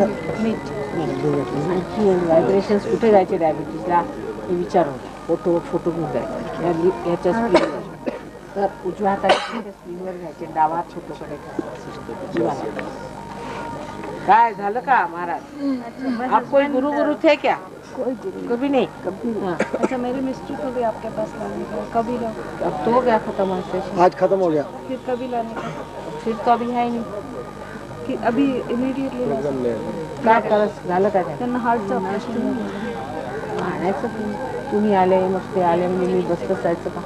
आणखी व्हायब्रेशन्स कुठे जायचे डायबिटीजला हे विचारून फोटो घेऊन जायचे याच्या स्क्रीनवर. तर उजव्या हाताच्या स्क्रीनवर घ्यायचे, डावा हात फोटोकडे काय झालं का महाराज? आप कोई गुरु थे क्या? कोई गुरु कभी नहीं. अच्छा, मेरे मिस्टर को भी आपके पास लाने का कभी लो. अब तो हो गया खत्म सेशन. आज खत्म हो गया. फिर कभी लाने का? फिर तो अभी है नहीं कि अभी इमिडिएटली काय करत झालं काय? त्यांना हार्टचं ऑपरेशन आणायचं. तुम्ही आले मग ते आले म्हणजे मी बस बसायचं का?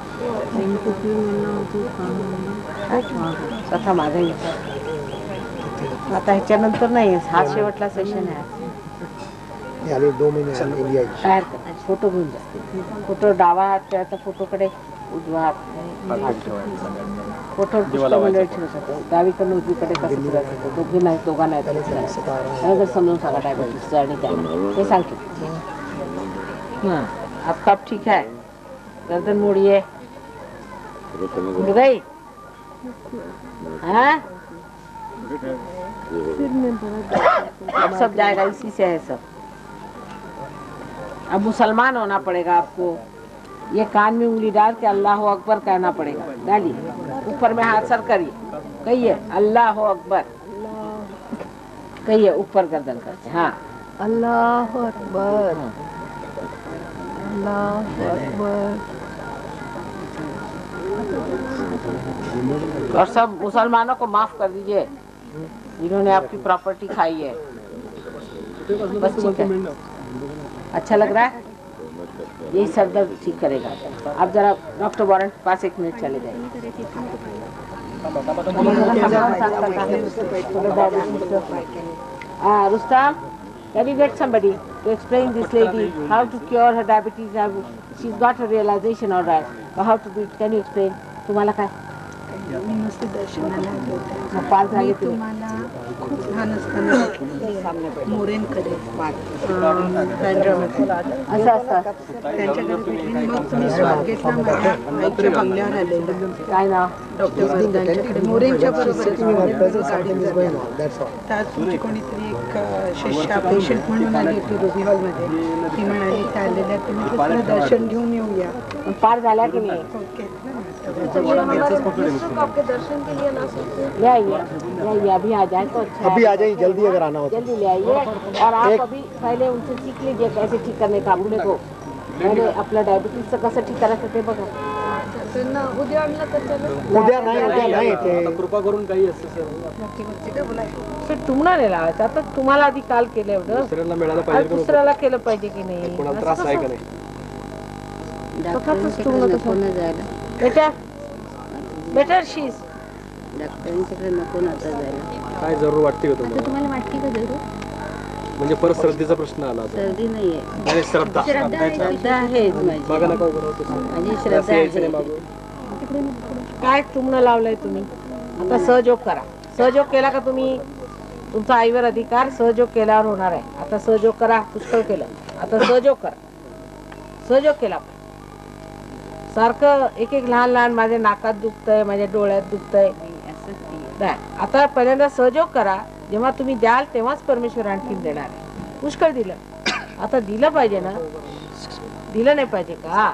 कथा माझा विचार. आता ह्याच्यानंतर नाही, हा शेवटला सेशन आहे. आले 2 महिने इंडिया. तयार करायचे. फोटो घेऊन जा. फोटो डावा हात त्याचा फोटोकडे उजवा हात फोटो मंडळ ठेवत होतो. डावीकडून उजवीकडे कसं फिरायचं दोघी नाही, दोघांना नाही समजून सांगा डायबिटीसचं आणि त्यांना ते सांगतो. हां आपका अब ठीक है? गर्दन मोड़िए. मुड़ गई? हाँ? अब सब जाएगा, इसी से है सब. अब मुसलमान होना पड़ेगा आपको. ये कान में उंगली डाल के अल्लाह अकबर कहना पड़ेगा. डालिए, ऊपर में हाथ सर करिए, कहिए अल्लाह अकबर. कहिए ऊपर गर्दन करके. हाँ अल्लाह अकबर. और सब मुसलमानों को माफ कर दीजिए जिन्होंने आपकी प्रॉपर्टी खाई है। बस ठीक है, अच्छा लग रहा है, यही सर दर्द ठीक करेगा। आप जरा डॉक्टर वारंट के पास 1 मिनट चले जाइए। Rustam, can you get somebody to explain this lady how to cure her diabetes? She's got a realization, all right. But how to do it? Can you explain? तुम्हाला काय? नुसते दर्शनाला आले होते. पार झाले मी तुम्ही. तुम्हाला खूप लहान असताना मोरेंकडे बँड्रामध्ये असं असतं. त्यांच्याकडे भेटली. मग तुम्ही स्वाद घेतला माझ्या आईच्या बंगल्यावर आले. काय नाव? डॉक्टर वरदांच्याकडे मोरेंच्या बरोबर त्यात तुमची कोणीतरी एक शिष्या पेशंट म्हणून आली होती रुबी हॉलमध्ये. ती म्हणाली त्या आलेल्या तुम्ही तिथलं दर्शन घेऊन येऊया. पार झाल्या की नाही? आपके दर्शन के लिए ना सकते ले आइए अभी आ जाए तो अच्छा है। अभी आ जाइए जल्दी अगर आना हो तो। जल्दी ले आइए और आप अभी पहले उनसे सीख लीजिए कैसे ठीक करने का। अपने को पहले आपल्या डायबिटीजचं कसं ठीक करायचं ते बघा. त्यांना उद्या आणलं तर चला. उद्या नाही ते कृपा करून काही असतं सर. सर तुम्हाला नाही लावायचं. आता तुम्हाला आधी काल केलं एवढं, दुसऱ्याला मिळालं आज पाहिजे. दुसऱ्याला केलं पाहिजे की नाही. कोणाला त्रास आहे का नाही? स्वतःच तुम्हाला नको जायला, बेटा बेटर शीज डॉक्टरांच्याकडे नको नव्हतं जायला. काय जरूर वाटते का तुम्हाला? तुम्हाला वाटते का जरूर? म्हणजे परत सर्दीचा प्रश्न आला होता. सर्दी नाहीये, नाही, श्रद्धा. श्रद्धा आहे माझी. बघा नका करू माझी श्रद्धा आहे. काय तुमनं लावलंय तुम्ही? आता सहयोग करा. सहयोग केला का तुम्ही? तुमचा आईवर अधिकार. सहयोग केल्यावर होणार आहे. आता सहयोग करा. पुष्कळ केलं, आता सहयोग करा. सहयोग केला सारखं एक लहान लहान माझ्या नाकात दुखतंय, माझ्या डोळ्यात दुखतंय. आता पहिल्यांदा सहयोग करा. जेव्हा तुम्ही द्याल तेव्हाच परमेश्वर आणखीन देणार आहे. पुष्कळ दिलं, आता दिलं पाहिजे ना. दिलं नाही पाहिजे का?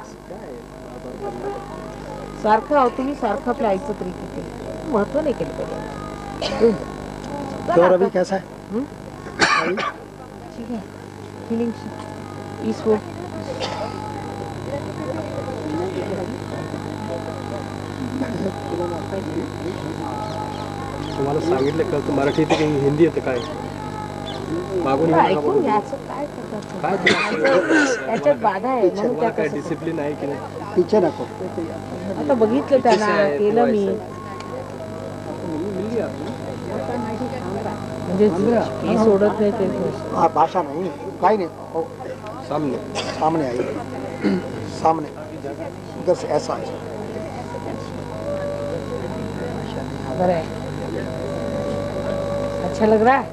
सारखं आहो तुम्ही, सारखं आपल्या आईचं तरी किती महत्व नाही केलं पाहिजे. अभी कैसा है? ठीक है, फीलिंग पीसफुल. तुम्हाला सांगितलं का मराठी येते की हिंदी येते? काय मागून ऐकून घ्यायचं काय करतात? काय त्याच्यात बाधा आहे म्हणून तुम्हाला काय डिसिप्लिन आहे की नाही? पीछे रखो. आता बघितलं त्यांना, केलं मी. म्हणजे मी सोडत नाही ते. भाषा नहीं, काही नहीं. हो, सामने आइए. सामने उधर से ऐसा. बरं है, अच्छा लग रहा है.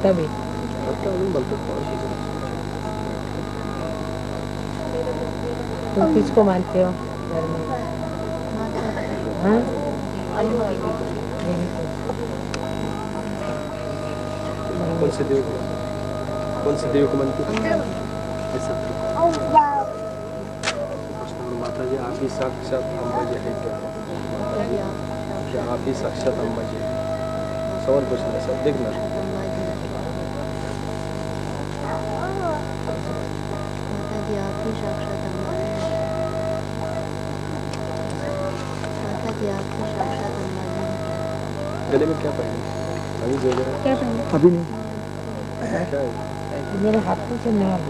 तभी तुम किसको मानते हो घर में? हाँ? कौन से देव को मानते हो? ऐसा माता जी आप ही साक्षात अंबाजी है क्या आप ही साक्षात अंबाजी है? सवाल प्रश्न है सर, देखना. गले में क्या पहने? क्या पहने? अभी नहीं. क्या है? मेरे हाथ में चलने वाला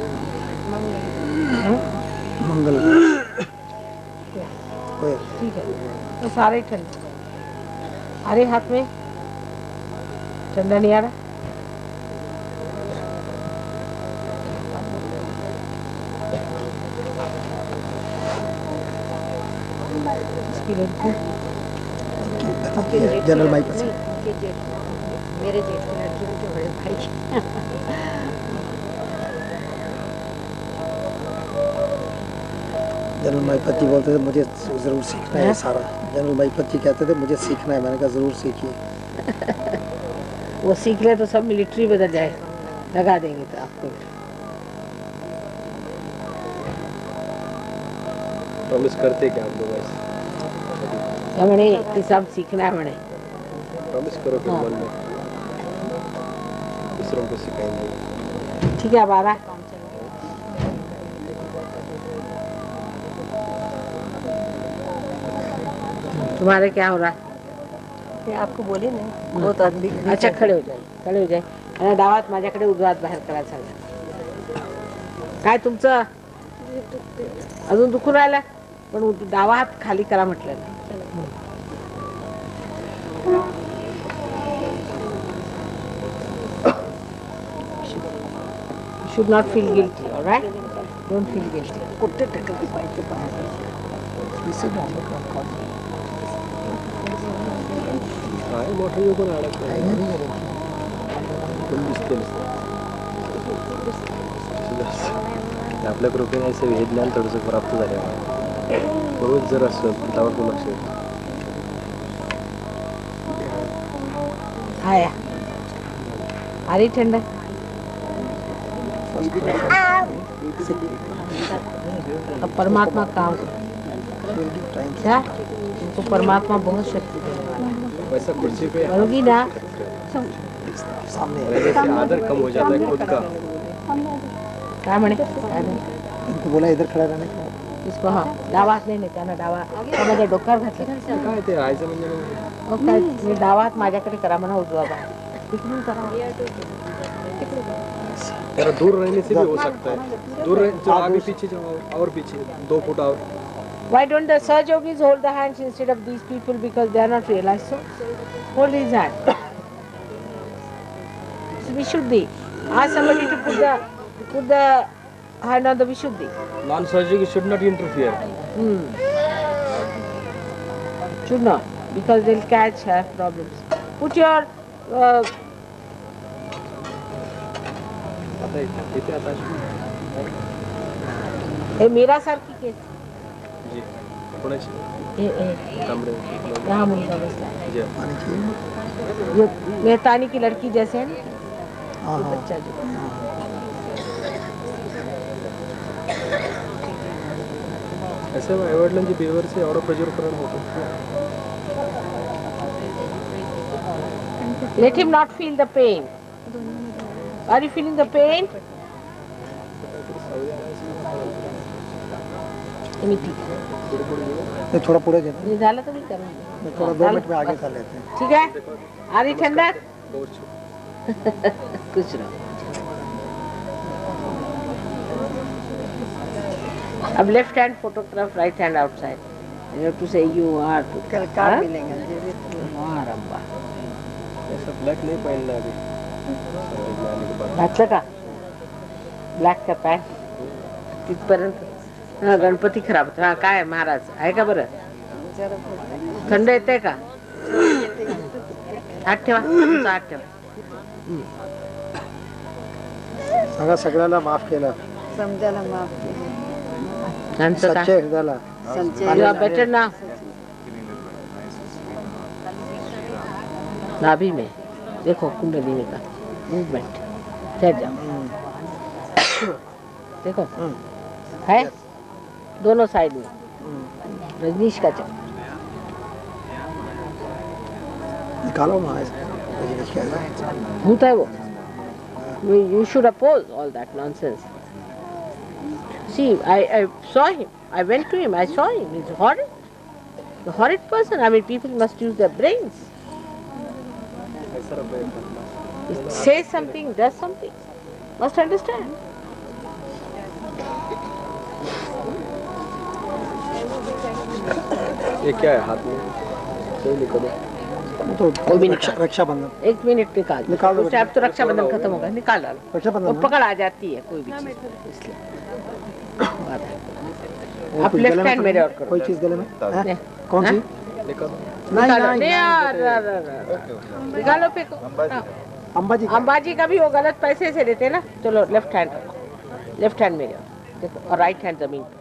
मंगल. ठीक है, तो सारे ठंडे. अरे हाथ में ठंडा नहीं आ रहा. इसकी लड़की जनरल भाई पास. मेरे जेठ की लड़की के बड़े भाई. जनरल माईपति बोलते थे मुझे जरूर सीखना है सारा. जनरल माईपति कहते थे मुझे सीखना है. मैंने कहा जरूर सीखिए. वो सीख ले तो सब मिलिट्री बदल जाए, लगा देंगे तो आपको. प्रॉमिस करते क्या आप लोग ऐसे? म्हणे की सब सीखना है म्हणे. प्रॉमिस करो कि मन में दूसरों को सिखाएंगे। ठीक है, अब आ रहा है। तुम्हारे क्या हो रहा है? हे आपको बोले नाही बहुत अधिक अच्छा, खडे हो जाय, खडे हो जाय. आणि डावात माझ्याकडे उजवात बाहेर करायला सांगा. काय तुमचं अजून दुखून राहिलं? पण डावा हात खाली करा म्हटलं. Should not feel guilty, all right? Don't feel guilty. कुठे टेकलं पाहिजे पाहिजे. काय मोठं योग पण अडकलं. कोण दिसते आपल्या कृपेने असे हे ज्ञान थोडंसं प्राप्त झाले. रोज जर असं त्यावर पण लक्ष येतं. आया आरी ठंड. अब परमात्मा काम क्या उनको परमात्मा बहुत शक्ति देने वाला है. वैसा कुर्सी पे होगी ना सामने आदर कम हो जाता है खुद का. काय म्हणे? इनको बोला इधर खड़ा रहने को. इसको हाँ डावा हात नाही त्यांना डावा माझ्या डोक्यावर घातलं. काय ते आयचं म्हणजे काय मी डावा हात माझ्याकडे करा म्हणा, उजवा बाहेर तिकडून करा. तेरा दूर रहने से भी हो सकता है. दूर जो आगे पीछे जाओ और पीछे 2 फुट और. Why don't the Saj Yogis hold the hands instead of these people, because they are not realized? So hold his hand. So Vishuddhi. Ask somebody to put the hand on the Vishuddhi. Non-surgical should not interfere. Should not, because they'll catch problems. Put your इथे आता हे मीरा सारखी case. जी कोणाची कमरे यहाँ मुलगा बसला. जी जो मेहतानी की लड़की जैसे है ना, हाँ हाँ. बच्चा जो ऐसे आईवडिलांची बिहेवियर से और प्रज्वलीकरण होतं. Let him not feel the pain. Are you feeling the pain? ये थोड़ा पूरे देते. ये झालं तर मी करून मैं थोड़ा 2 मिनट में आगे कर लेते हैं. ठीक है. आ रही ठंडक. कुछ ना. अब left hand photograph, right hand outside. You have to say you are. कल कार मिलेंगे. ऐसा ब्लैक नहीं पहनना अभी. घातलं का ब्लॅक का पॅन्ट तिथपर्यंत? हा गणपती खराब होता. हा काय महाराज आहे का बरं? थंड येते का? हात ठेवा, तुमचा हात ठेवा. सांगा सगळ्याला माफ केलं. समजायला माफ केलं. त्यांचं सच्चे काय? हृदयाला. You are better now. नाभि में देखो कुंडली में का मूवमेंट. ठहर जाओ. देखो है दोनों साइड में. रजनीश का चक्र निकालो ना. भूत है वो. You should oppose all that nonsense. See, I saw him. I went to him. I saw him. He's horrid. A horrid person. I mean, people must use their brains. He says something, does something. Must understand. ये क्या है हाथ में? सही निकालो. तो रक्षाबंधन. एक minute निकाल दो. निकाल दो. अब तो रक्षाबंधन खत्म होगा. निकाल डालो. रक्षाबंधन वो पकड़ आ जाती है कोई भी चीज, इसलिए. आप लेफ्ट हैंड मेरे और करो. कोई चीज गले में है? कौन सी? निकालो. निकालो. नहीं यार, निकालो फेंको. अंबाजी. अंबाजी का भी वो गलत पैसे से देते ना. चलो लेफ्ट हैंड, लेफ्ट हैंड मेरे देखो, और राइट हैंड जमीन पे.